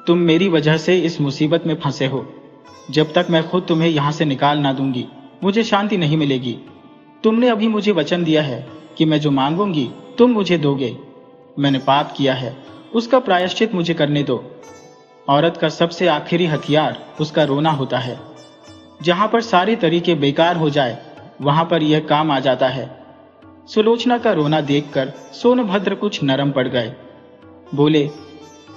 तुम मेरी वजह से इस मुसीबत में फंसे हो। जब तक मैं खुद तुम्हें यहां से निकाल ना दूंगी, मुझे शांति नहीं मिलेगी। तुमने अभी मुझे वचन दिया है कि मैं जो मांगूंगी तुम मुझे दोगे। मैंने पाप किया है, उसका प्रायश्चित मुझे करने दो। औरत का सबसे आखिरी हथियार उसका रोना होता है। जहां पर सारे तरीके बेकार हो जाए, वहां पर यह काम आ जाता है। सुलोचना का रोना देखकर सोनभद्र कुछ नरम पड़ गए। बोले,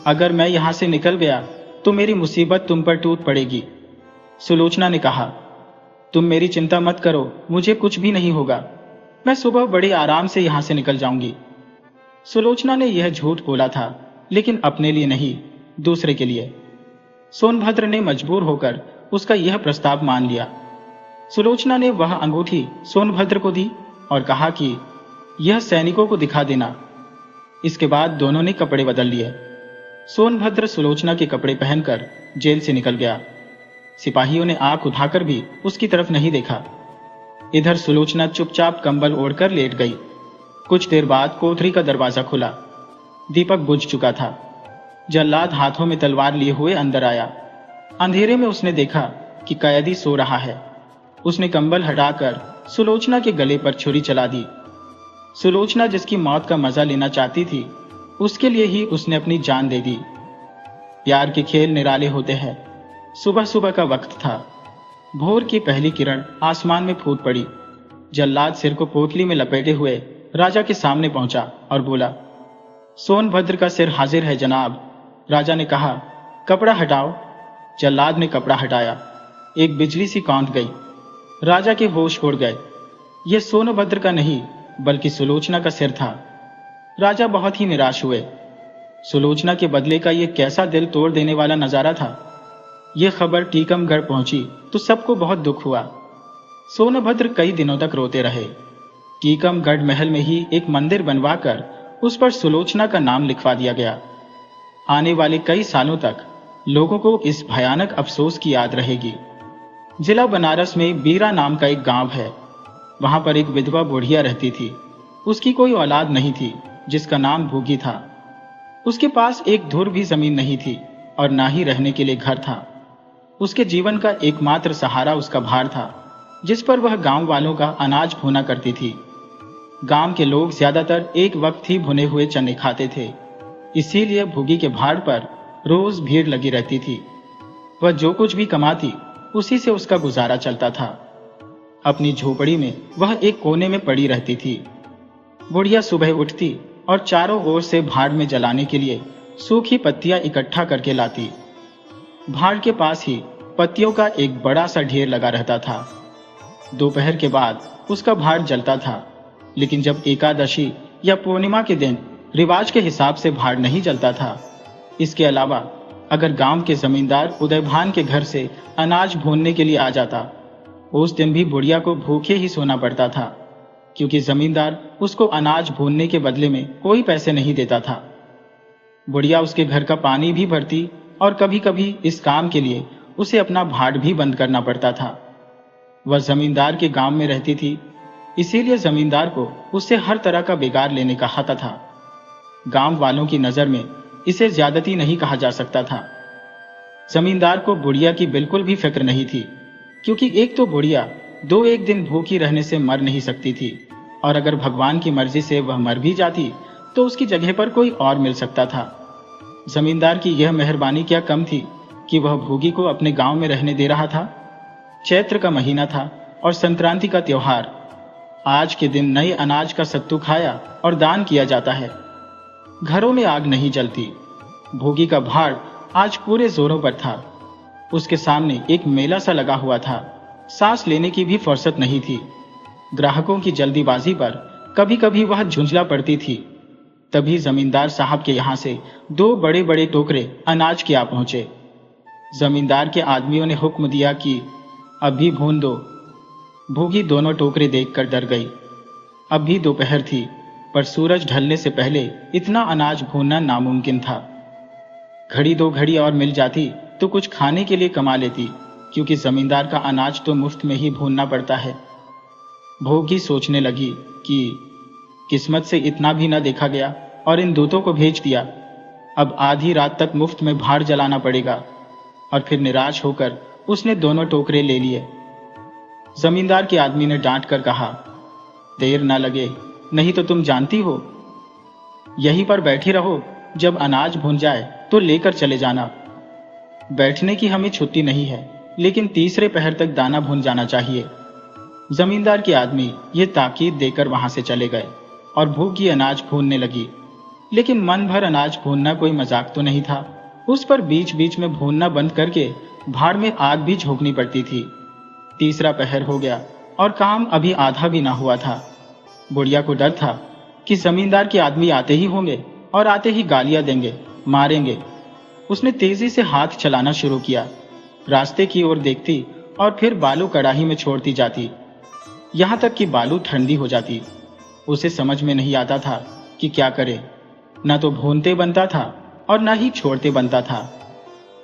अगर मैं यहां से निकल गया तो मेरी मुसीबत तुम पर टूट पड़ेगी। सुलोचना ने कहा, तुम मेरी चिंता मत करो, मुझे कुछ भी नहीं होगा। मैं सुबह बड़े आराम से यहां से निकल जाऊंगी। सुलोचना ने यह झूठ बोला था, लेकिन अपने लिए नहीं, दूसरे के लिए। सोनभद्र ने मजबूर होकर उसका यह प्रस्ताव मान लिया। सुलोचना ने वह अंगूठी सोनभद्र को दी और कहा कि यह सैनिकों को दिखा देना। इसके बाद दोनों ने कपड़े बदल लिए। सोनभद्र सुलोचना के कपड़े पहनकर जेल से निकल गया। सिपाहियों ने आंख उठाकर भी उसकी तरफ नहीं देखा। इधर सुलोचना चुपचाप कंबल ओढ़कर लेट गई। कुछ देर बाद कोठरी का दरवाजा खुला। दीपक बुझ चुका था। जल्लाद हाथों में तलवार लिए हुए अंदर आया। अंधेरे में उसने देखा कि कैदी सो रहा है। उसने कंबल हटाकर सुलोचना के गले पर छुरी चला दी। सुलोचना जिसकी मौत का मजा लेना चाहती थी, उसके लिए ही उसने अपनी जान दे दी। प्यार के खेल निराले होते हैं। सुबह सुबह का वक्त था। भोर की पहली किरण आसमान में फूट पड़ी। जल्लाद सिर को पोटली में लपेटे हुए राजा के सामने पहुंचा और बोला, सोनभद्र का सिर हाजिर है जनाब। राजा ने कहा, कपड़ा हटाओ। जल्लाद ने कपड़ा हटाया। एक बिजली सी कौंध गई। राजा के होश उड़ गए। यह सोनभद्र का नहीं बल्कि सुलोचना का सिर था। राजा बहुत ही निराश हुए। सुलोचना के बदले का यह कैसा दिल तोड़ देने वाला नजारा था। यह खबर टीकमगढ़ पहुंची तो सबको बहुत दुख हुआ। सोनभद्र कई दिनों तक रोते रहे। टीकमगढ़ महल में ही एक मंदिर बनवाकर उस पर सुलोचना का नाम लिखवा दिया गया। आने वाले कई सालों तक लोगों को इस भयानक अफसोस की याद रहेगी। जिला बनारस में बीरा नाम का एक गांव है। वहां पर एक विधवा बुढ़िया रहती थी। उसकी कोई औलाद नहीं थी, जिसका नाम भूगी था। उसके पास एक धुर भी जमीन नहीं थी और ना ही रहने के लिए घर था। उसके जीवन का एकमात्र सहारा उसका भार था, जिस पर वह गांव वालों का अनाज भुना करती थी। गांव के लोग ज्यादातर एक वक्त ही भुने हुए चने खाते थे, इसीलिए भूगी के भाड़ पर रोज भीड़ लगी रहती थी। वह जो कुछ भी कमाती उसी से उसका गुजारा चलता था। अपनी झोपड़ी में वह एक कोने में पड़ी रहती थी। बुढ़िया सुबह उठती और चारों ओर से भाड़ में जलाने के लिए सूखी पत्तियां इकट्ठा करके लाती। भाड़ के पास ही पत्तियों का एक बड़ा सा ढेर लगा रहता था। दोपहर के बाद उसका भाड़ जलता था, लेकिन जब एकादशी या पूर्णिमा के दिन रिवाज के हिसाब से भाड़ नहीं जलता था। इसके अलावा अगर गांव के जमींदार उदयभान के घर से अनाज भूनने के लिए आ जाता, उस दिन भी बुढ़िया को भूखे ही सोना पड़ता था, क्योंकि जमींदार उसको अनाज भूनने के बदले में कोई पैसे नहीं देता था। बुढ़िया उसके घर का पानी भी भरती और कभी कभी इस काम के लिए उसे अपना भाड़ भी बंद करना पड़ता था। वह जमींदार के गांव में रहती थी, इसीलिए जमींदार को उससे हर तरह का बिगाड़ लेने का हक था। गांव वालों की नजर में इसे ज्यादती नहीं कहा जा सकता था। जमींदार को बुढ़िया की बिल्कुल भी फिक्र नहीं थी, क्योंकि एक तो बुढ़िया 2-1 दिन भूखी रहने से मर नहीं सकती थी, और अगर भगवान की मर्जी से वह मर भी जाती तो उसकी जगह पर कोई और मिल सकता था। जमींदार की यह मेहरबानी क्या कम थी कि वह भोगी को अपने गांव में रहने दे रहा था। चैत्र का महीना था और संक्रांति का त्योहार। आज के दिन नए अनाज का सत्तू खाया और दान किया जाता है। घरों में आग नहीं जलती। भोगी का भाड़ आज पूरे जोरों पर था। उसके सामने एक मेला सा लगा हुआ था। सांस लेने की भी फुर्सत नहीं थी। ग्राहकों की जल्दीबाजी पर कभी कभी वह झुंझला पड़ती थी। तभी जमींदार साहब के यहां से 2 बड़े बड़े टोकरे अनाज के आ पहुंचे। जमींदार के आदमियों ने हुक्म दिया कि अभी भून दो। भोगी दोनों टोकरे देखकर डर गई। अब भी दोपहर थी, पर सूरज ढलने से पहले इतना अनाज भूनना नामुमकिन था। घड़ी 2 घड़ी और मिल जाती तो कुछ खाने के लिए कमा लेती, क्योंकि जमींदार का अनाज तो मुफ्त में ही भूनना पड़ता है। भोगी सोचने लगी कि किस्मत से इतना भी न देखा गया और इन दूतों को भेज दिया। अब आधी रात तक मुफ्त में भाड़ जलाना पड़ेगा। और फिर निराश होकर उसने दोनों टोकरे ले लिए। जमींदार के आदमी ने डांट कर कहा, देर ना लगे, नहीं तो तुम जानती हो, यहीं पर बैठी रहो, जब अनाज भून जाए तो लेकर चले जाना। बैठने की हमें छुट्टी नहीं है, लेकिन तीसरे पहर तक दाना भून जाना चाहिए। जमींदार के आदमी ये ताकीद देकर वहां से चले गए और भूखी अनाज भूनने लगी। लेकिन मन भर अनाज भूनना कोई मजाक तो नहीं था। उस पर बीच बीच में भूनना बंद करके भाड़ में आग भी झोंकनी पड़ती थी। तीसरा पहर हो गया और काम अभी आधा भी ना हुआ था। बुढ़िया को डर था कि जमींदार के आदमी आते ही होंगे और आते ही गालियां देंगे, मारेंगे। उसने तेजी से हाथ चलाना शुरू किया। रास्ते की ओर देखती और फिर बालू कड़ाही में छोड़ती जाती, यहां तक कि बालू ठंडी हो जाती। उसे समझ में नहीं आता था कि क्या करे। न तो भूनते बनता था और न ही छोड़ते बनता था।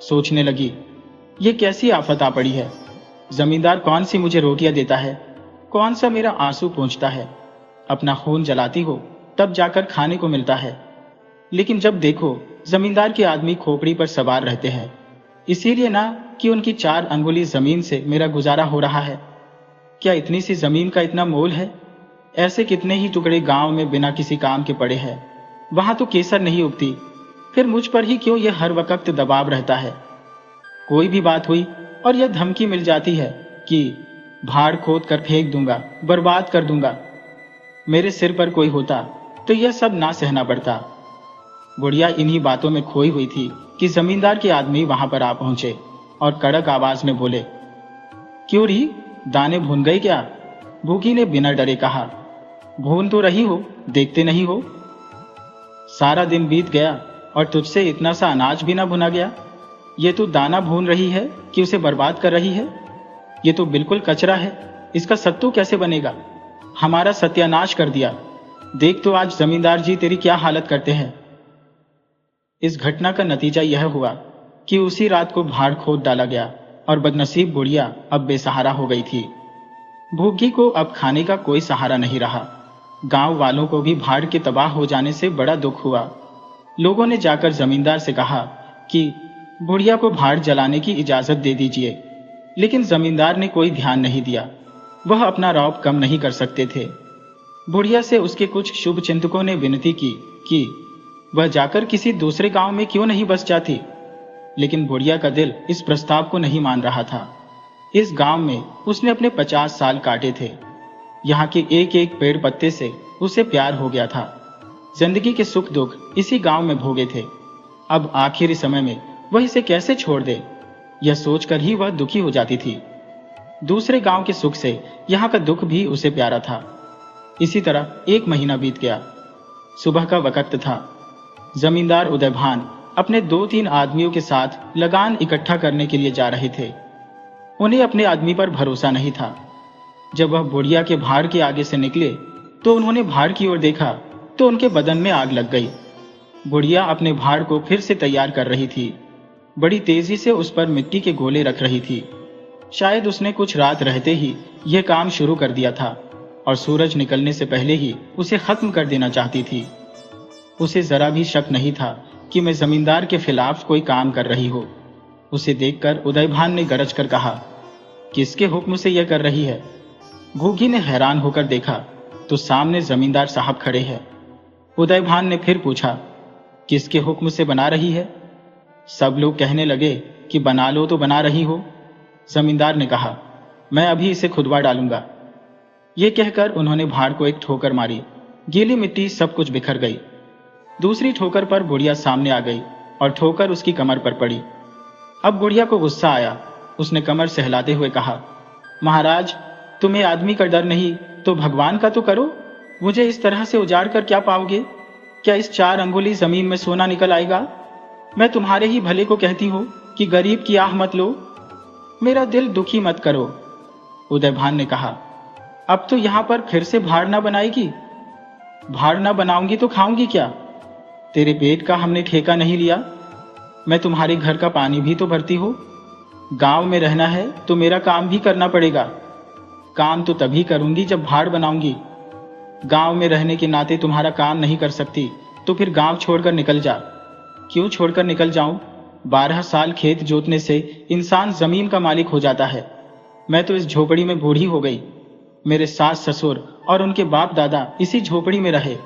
सोचने लगी, ये कैसी आफत आ पड़ी है। जमींदार कौन सी मुझे रोटियां देता है, कौन सा मेरा आंसू पोंछता है। अपना खून जलाती हो तब जाकर खाने को मिलता है। लेकिन जब देखो जमींदार के आदमी खोपड़ी पर सवार रहते हैं, इसीलिए ना कि उनकी 4 अंगुली जमीन से मेरा गुजारा हो रहा है। क्या इतनी सी जमीन का इतना मोल है? ऐसे कितने ही टुकड़े गांव में बिना किसी काम के पड़े हैं। वहां तो केसर नहीं उगती, फिर मुझ पर ही क्यों यह हर वक्त दबाव रहता है। कोई भी बात हुई और यह धमकी मिल जाती है कि भाड़ खोद कर फेंक दूंगा, बर्बाद कर दूंगा। मेरे सिर पर कोई होता तो यह सब ना सहना पड़ता। बुढ़िया इन्हीं बातों में खोई हुई थी कि जमींदार के आदमी वहां पर आ पहुंचे और कड़क आवाज में बोले, क्यों री, दाने भून गई क्या? भूखी ने बिना डरे कहा, भून तो रही हो, देखते नहीं हो। सारा दिन बीत गया और तुझसे इतना सा अनाज भी ना भुना गया। ये तू दाना भून रही है कि उसे बर्बाद कर रही है? ये तो बिल्कुल कचरा है, इसका सत्तू कैसे बनेगा? हमारा सत्यानाश कर दिया। देख तो आज जमींदार जी तेरी क्या हालत करते हैं। इस घटना का नतीजा यह हुआ कि उसी रात को भाड़ खोद डाला गया और बदनसीब बुढ़िया अब बेसहारा हो गई थी। भूखी को अब खाने का कोई सहारा नहीं रहा। गांव वालों को भी भाड़ के तबाह हो जाने से बड़ा दुख हुआ। लोगों ने जाकर जमींदार से कहा कि बुढ़िया को भाड़ जलाने की इजाजत दे दीजिए, लेकिन जमींदार ने कोई ध्यान नहीं दिया। वह अपना रौब कम नहीं कर सकते थे। बुढ़िया से उसके कुछ शुभ चिंतकों ने विनती की कि वह जाकर किसी दूसरे गांव में क्यों नहीं बस जाती, लेकिन बुढ़िया का दिल इस प्रस्ताव को नहीं मान रहा था। इस गांव में उसने अपने 50 साल काटे थे। यहाँ के एक एक पेड़ पत्ते से उसे प्यार हो गया था। जिंदगी के सुख दुख इसी गांव में भोगे थे। अब आखिरी समय में वह इसे कैसे छोड़ दे, यह सोचकर ही वह दुखी हो जाती थी। दूसरे गांव के सुख से यहाँ का दुख भी उसे प्यारा था। इसी तरह 1 महीना बीत गया। सुबह का वक्त था। जमींदार उदयभान अपने 2-3 आदमियों के साथ लगान इकट्ठा करने के लिए जा रहे थे। उन्हें अपने आदमी पर भरोसा नहीं था। जब वह बुढ़िया के भाड़ के आगे से निकले तो उन्होंने भाड़ की ओर देखा तो उनके बदन में आग लग गई। बुढ़िया अपने भाड़ को फिर से तैयार कर रही थी। बड़ी तेजी से उस पर मिट्टी के गोले रख रही थी। शायद उसने कुछ रात रहते ही यह काम शुरू कर दिया था और सूरज निकलने से पहले ही उसे खत्म कर देना चाहती थी। उसे जरा भी शक नहीं था कि मैं जमींदार के खिलाफ कोई काम कर रही हो। उसे देखकर उदयभान ने गरज कर कहा, किसके हुक्म से यह कर रही है? घुघी ने हैरान होकर देखा तो सामने जमींदार साहब खड़े हैं। उदयभान ने फिर पूछा, किसके हुक्म से बना रही है? सब लोग कहने लगे कि बना लो तो बना रही हो। जमींदार ने कहा, मैं अभी इसे खुदवा डालूंगा। ये कहकर उन्होंने भाड़ को एक ठोकर मारी। गीली मिट्टी सब कुछ बिखर गई। दूसरी ठोकर पर बुढ़िया सामने आ गई और ठोकर उसकी कमर पर पड़ी। अब बुढ़िया को गुस्सा आया। उसने कमर सहलाते हुए कहा, महाराज, तुम्हें आदमी का डर नहीं तो भगवान का तो करो। मुझे इस तरह से उजाड़ कर क्या पाओगे? क्या इस 4 अंगुली जमीन में सोना निकल आएगा? मैं तुम्हारे ही भले को कहती हूं कि गरीब की आह मत लो, मेरा दिल दुखी मत करो। उदयभान ने कहा, अब तो यहां पर फिर से भाड़ ना बनाएगी? भाड़ ना बनाऊंगी तो खाऊंगी क्या? तेरे पेट का हमने ठेका नहीं लिया। मैं तुम्हारे घर का पानी भी तो भरती हूं। गांव में रहना है तो मेरा काम भी करना पड़ेगा। काम तो तभी करूंगी जब भाड़ बनाऊंगी। गांव में रहने के नाते तुम्हारा काम नहीं कर सकती तो फिर गांव छोड़कर निकल जा। क्यों छोड़कर निकल जाऊं? 12 साल खेत जोतने से इंसान जमीन का मालिक हो जाता है। मैं तो इस झोपड़ी में बूढ़ी हो गई। मेरे सास ससुर और उनके बाप दादा इसी झोपड़ी में रहे।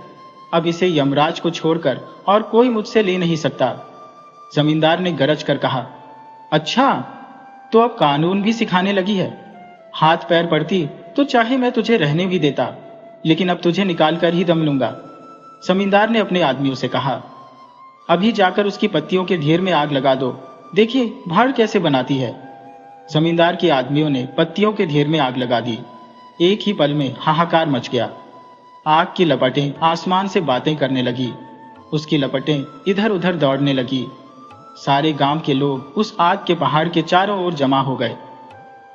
अब इसे यमराज को छोड़कर और कोई मुझसे ले नहीं सकता। जमींदार ने गरज कर कहा, अच्छा, तो अब कानून भी सिखाने लगी है। हाथ पैर पड़ती तो चाहे मैं तुझे रहने भी देता, लेकिन अब तुझे निकाल कर ही दम लूंगा। जमींदार ने अपने आदमियों से कहा, अभी जाकर उसकी पत्तियों के ढेर में आग लगा दो। देखिए भाड़ कैसे बनाती है। जमींदार के आदमियों ने पत्तियों के ढेर में आग लगा दी। एक ही पल में हाहाकार मच गया। आग की लपटें आसमान से बातें करने लगी। उसकी लपटें इधर उधर दौड़ने लगी। सारे गांव के लोग उस आग के पहाड़ के चारों ओर जमा हो गए।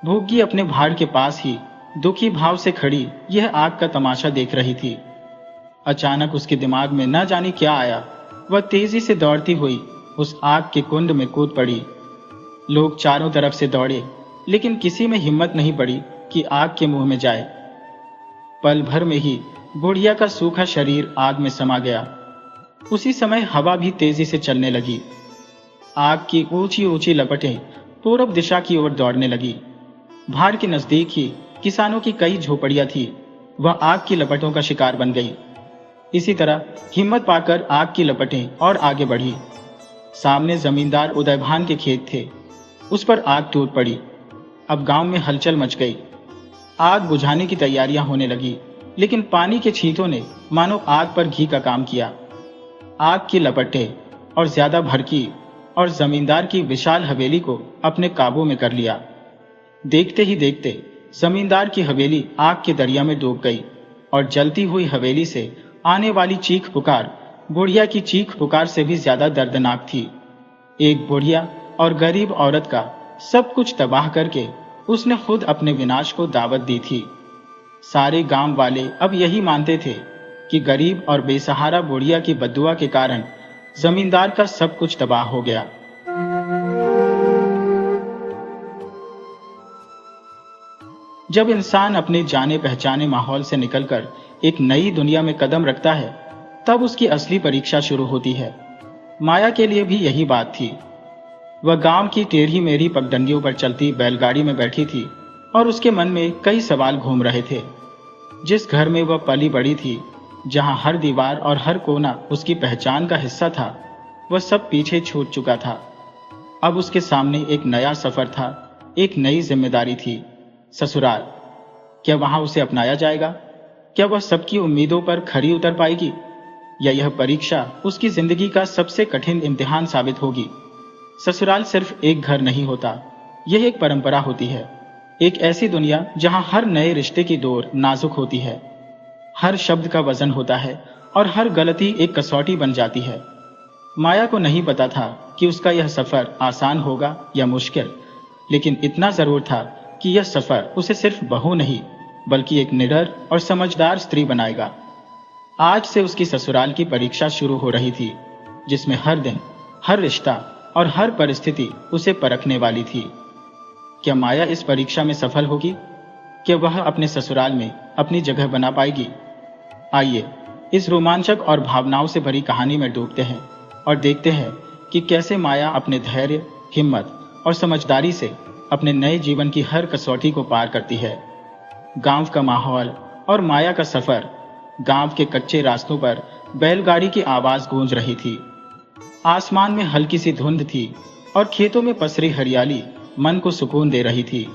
भूगी अपने भाड़ के पास ही दुखी भाव से खड़ी यह आग का तमाशा देख रही थी। अचानक उसके दिमाग में न जाने क्या आया। वह तेजी से दौड़ती हुई उस आग के कुंड में कूद पड़ी। लोग चारों तरफ से दौड़े, लेकिन किसी में हिम्मत नहीं पड़ी कि आग के मुंह में जाए। पल भर में ही बुढ़िया का सूखा शरीर आग में समा गया। उसी समय हवा भी तेजी से चलने लगी। आग की ऊंची ऊंची लपटें पूरब दिशा की ओर दौड़ने लगी। भाड़ के नजदीक ही किसानों की कई झोपड़ियां थी। वह आग की लपटों का शिकार बन गई। इसी तरह हिम्मत पाकर आग की लपटें और आगे बढ़ी। सामने जमींदार उदयभान के खेत थे। उस पर आग टूट पड़ी। अब गांव में हलचल मच गई। आग बुझाने की तैयारियां होने लगी, लेकिन पानी के छींटों ने मानो आग पर घी का काम किया। आग की लपटें और ज्यादा भड़की और जमींदार की विशाल हवेली को अपने काबू में कर लिया। देखते ही देखते जमींदार की हवेली आग के दरिया में डूब गई और जलती हुई हवेली से आने वाली चीख पुकार बुढ़िया की चीख पुकार से भी ज्यादा दर्दनाक थी। एक बुढ़िया और गरीब औरत का सब कुछ तबाह करके उसने खुद अपने विनाश को दावत दी थी। सारे गांव वाले अब यही मानते थे कि गरीब और बेसहारा बुढ़िया की बद्दुआ के कारण जमींदार का सब कुछ तबाह हो गया। जब इंसान अपने जाने पहचाने माहौल से निकलकर एक नई दुनिया में कदम रखता है, तब उसकी असली परीक्षा शुरू होती है। माया के लिए भी यही बात थी। वह गांव की टेढ़ी मेढ़ी पगडंडियों पर चलती बैलगाड़ी में बैठी थी और उसके मन में कई सवाल घूम रहे थे। जिस घर में वह पली बड़ी थी, जहां हर दीवार और हर कोना उसकी पहचान का हिस्सा था, वह सब पीछे छूट चुका था। अब उसके सामने एक नया सफर था, एक नई जिम्मेदारी थी, ससुराल। क्या वहां उसे अपनाया जाएगा? क्या वह सबकी उम्मीदों पर खरी उतर पाएगी, या यह परीक्षा उसकी जिंदगी का सबसे कठिन इम्तिहान साबित होगी? ससुराल सिर्फ एक घर नहीं होता, यह एक परंपरा होती है, एक ऐसी दुनिया जहां हर नए रिश्ते की डोर नाजुक होती है, हर शब्द का वजन होता है और हर गलती एक कसौटी बन जाती है। माया को नहीं पता था कि उसका यह सफर आसान होगा या मुश्किल, लेकिन इतना जरूर था कि यह सफर उसे सिर्फ बहू नहीं बल्कि एक निडर और समझदार स्त्री बनाएगा। आज से उसकी ससुराल की परीक्षा शुरू हो रही थी, जिसमें हर दिन, हर रिश्ता और हर परिस्थिति उसे परखने वाली थी। क्या माया इस परीक्षा में सफल होगी? क्या वह अपने ससुराल में अपनी जगह बना पाएगी? आइए इस रोमांचक और भावनाओं से भरी कहानी में डूबते हैं और देखते हैं कि कैसे माया अपने धैर्य, हिम्मत और समझदारी से अपने नए जीवन की हर कसौटी को पार करती है। गांव का माहौल और माया का सफर। गांव के कच्चे रास्तों पर बैलगाड़ी की आवाज गूंज रही थी। आसमान में हल्की सी धुंध थी और खेतों में पसरी हरियाली मन को सुकून दे रही थी।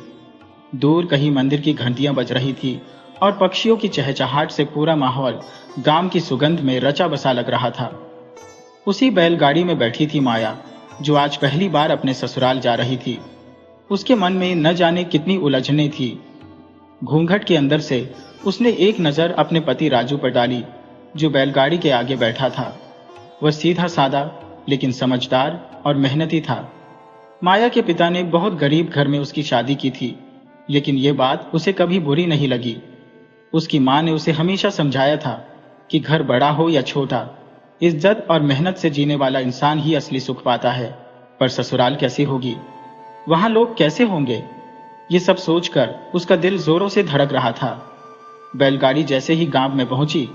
दूर कहीं मंदिर की घंटियां बज रही थी और पक्षियों की चहचहाहट से पूरा माहौल गांव की सुगंध में रचा बसा लग रहा था। उसी बैलगाड़ी में बैठी थी माया, जो आज पहली बार अपने ससुराल जा रही थी। उसके मन में न जाने कितनी उलझनें थी। घूंघट के अंदर से उसने एक नजर अपने पति राजू पर डाली, जो बैलगाड़ी के आगे बैठा था। वह सीधा सादा लेकिन समझदार और मेहनती था। माया के पिता ने बहुत गरीब घर में उसकी शादी की थी, लेकिन यह बात उसे कभी बुरी नहीं लगी। उसकी मां ने उसे हमेशा समझाया था कि घर बड़ा हो या छोटा, इज्जत और मेहनत से जीने वाला इंसान ही असली सुख पाता है। पर ससुराल कैसी होगी, वहां लोग कैसे होंगे, ये सब सोचकर उसका दिल जोरों से धड़क रहा था। बैलगाड़ी जैसे ही गांव में पहुंची,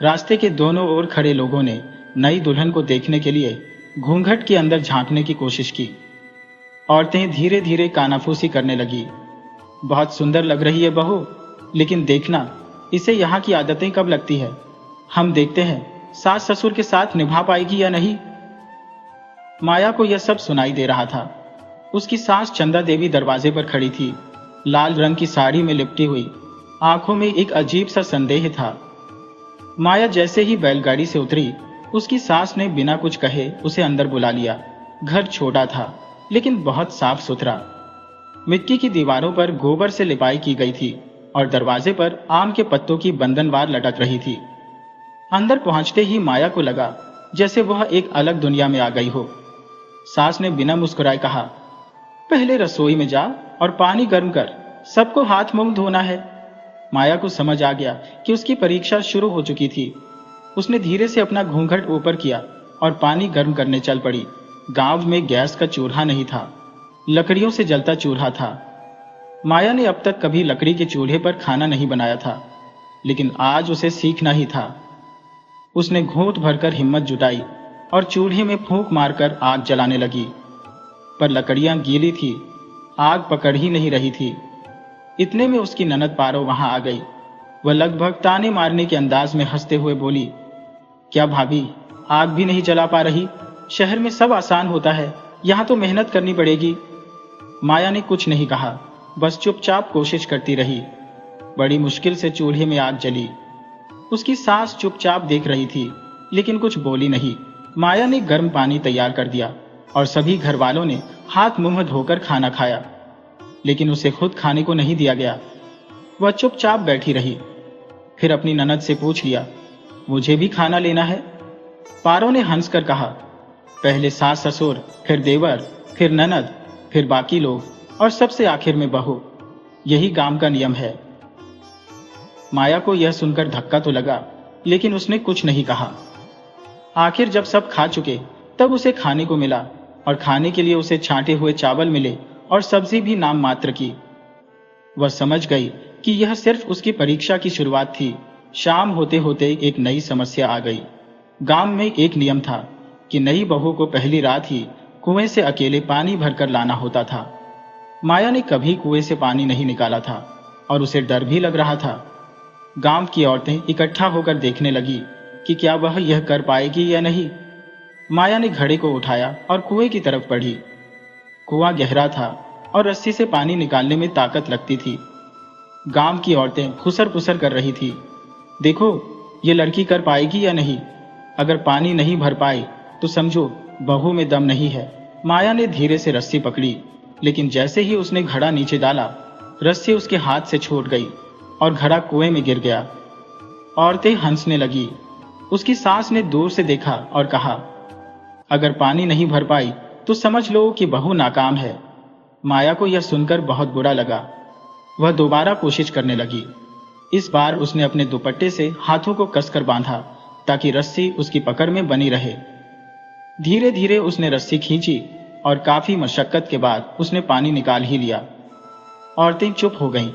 रास्ते के दोनों ओर खड़े लोगों ने नई दुल्हन को देखने के लिए घूंघट के अंदर झांकने की कोशिश की। औरतें धीरे धीरे कानाफूसी करने लगी। बहुत सुंदर लग रही है बहू, लेकिन देखना इसे यहाँ की आदतें कब लगती है। हम देखते हैं सास ससुर के साथ निभा पाएगी या नहीं। माया को यह सब सुनाई दे रहा था। उसकी सास चंदा देवी दरवाजे पर खड़ी थी, लाल रंग की साड़ी में लिपटी हुई, आंखों में एक अजीब सा संदेह था। माया जैसे ही बैलगाड़ी से उतरी, उसकी सास ने बिना कुछ कहे उसे अंदर बुला लिया। घर छोटा था लेकिन बहुत साफ सुथरा। मिट्टी की दीवारों पर गोबर से लिपाई की गई थी और दरवाजे पर आम के पत्तों की बंधनवार लटक रही थी। अंदर पहुंचते ही माया को लगा जैसे वह एक अलग दुनिया में आ गई हो। सास ने बिना मुस्कुराए कहा, पहले रसोई में जा और पानी गर्म कर, सबको हाथ मुंह धोना है। माया को समझ आ गया कि उसकी परीक्षा शुरू हो चुकी थी। उसने धीरे से अपना घूंघट ऊपर किया और पानी गर्म करने चल पड़ी। गांव में गैस का चूल्हा नहीं था, लकड़ियों से जलता चूल्हा था। माया ने अब तक कभी लकड़ी के चूल्हे पर खाना नहीं बनाया था, लेकिन आज उसे सीखना ही था। उसने घूंट भरकर हिम्मत जुटाई और चूल्हे में फूंक मारकर आग जलाने लगी। पर लकड़ियां गीली थी, आग पकड़ ही नहीं रही थी। इतने में उसकी ननद पारो वहां आ गई। वह लगभग ताने मारने के अंदाज में हंसते हुए बोली, क्या भाभी, आग भी नहीं जला पा रही? शहर में सब आसान होता है, यहां तो मेहनत करनी पड़ेगी। माया ने कुछ नहीं कहा, बस चुपचाप कोशिश करती रही। बड़ी मुश्किल से चूल्हे में आग जली। उसकी सास चुपचाप देख रही थी, लेकिन कुछ बोली नहीं। माया ने गर्म पानी तैयार कर दिया और सभी घर वालों ने हाथ मुंह धोकर खाना खाया, लेकिन उसे खुद खाने को नहीं दिया गया। वह चुपचाप बैठी रही। फिर अपनी ननद से पूछ लिया, मुझे भी खाना लेना है? पारो ने हंसकर कहा, पहले सास ससुर, फिर देवर, फिर ननद, फिर बाकी लोग और सबसे आखिर में बहू। यही गांव का नियम है। माया को यह सुनकर धक्का तो लगा, लेकिन उसने कुछ नहीं कहा। आखिर जब सब खा चुके तब उसे खाने को मिला, और खाने के लिए उसे छांटे हुए चावल मिले और सब्जी भी नाम मात्र की। वह समझ गई कि यह सिर्फ उसकी परीक्षा की शुरुआत थी। शाम होते होते एक नई समस्या आ गई। गांव में एक नियम था कि नई बहू को पहली रात ही कुएं से अकेले पानी भरकर लाना होता था। माया ने कभी कुएं से पानी नहीं निकाला था और उसे डर भी लग रहा था। गांव की औरतें इकट्ठा होकर देखने लगी कि क्या वह यह कर पाएगी या नहीं। माया ने घड़े को उठाया और कुएं की तरफ बढ़ी। कुआं गहरा था, और रस्सी से पानी निकालने में ताकत लगती थी। गांव की औरतें खुसर पुसर कर रही थी। देखो, ये लड़की कर पाएगी या नहीं? अगर पानी नहीं भर पाए तो समझो बहू में दम नहीं है। माया ने धीरे से रस्सी पकड़ी, लेकिन जैसे ही उसने घड़ा नीचे डाला, रस्सी उसके हाथ से छूट गई और घड़ा कुएं में गिर गया। औरतें हंसने लगी। उसकी सास ने दूर से देखा और कहा, अगर पानी नहीं भर पाई तो समझ लो कि बहू नाकाम है। माया को यह सुनकर बहुत बुरा लगा। वह दोबारा कोशिश करने लगी। इस बार उसने अपने दुपट्टे से हाथों को कसकर बांधा ताकि रस्सी उसकी पकड़ में बनी रहे। धीरे धीरे उसने रस्सी खींची और काफी मशक्कत के बाद उसने पानी निकाल ही लिया। औरतें चुप हो गईं।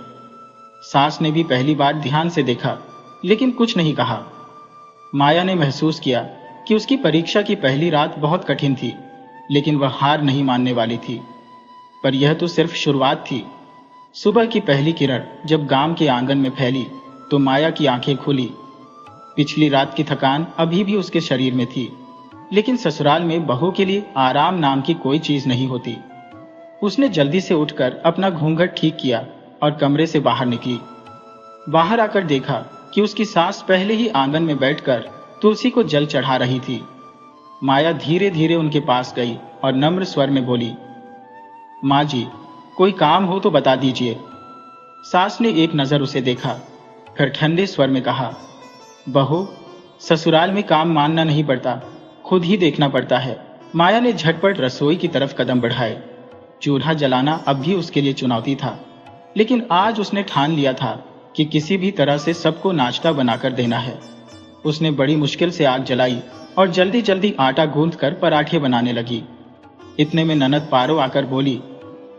सास ने भी पहली बार ध्यान से देखा, लेकिन कुछ नहीं कहा। माया ने महसूस किया कि उसकी परीक्षा की पहली रात बहुत कठिन थी, लेकिन वह हार नहीं मानने वाली थी। पर यह तो सिर्फ शुरुआत थी। सुबह की पहली किरण जब गांव के आंगन में फैली तो माया की आंखें खुली। पिछली रात की थकान अभी भी उसके शरीर में थी, लेकिन ससुराल में बहू के लिए आराम नाम की कोई चीज नहीं होती। उसने जल्दी से उठकर अपना घूंघट ठीक किया और कमरे से बाहर निकली। बाहर आकर देखा कि उसकी सास पहले ही आंगन में बैठकर तुलसी को जल चढ़ा रही थी। माया धीरे धीरे उनके पास गई और नम्र स्वर में बोली, माँ जी, कोई काम हो तो बता दीजिए। सास ने एक नजर उसे देखा, फिर ठंडे स्वर में कहा, बहू, ससुराल में काम मानना नहीं पड़ता, खुद ही देखना पड़ता है। माया ने झटपट रसोई की तरफ कदम बढ़ाए। चूल्हा जलाना अब भी उसके लिए चुनौती था, लेकिन आज उसने ठान लिया था कि किसी भी तरह से सबको नाश्ता बनाकर देना है। उसने बड़ी मुश्किल से आग जलाई और जल्दी जल्दी आटा गूंथकर पराठे बनाने लगी। इतने में ननद पारो आकर बोली,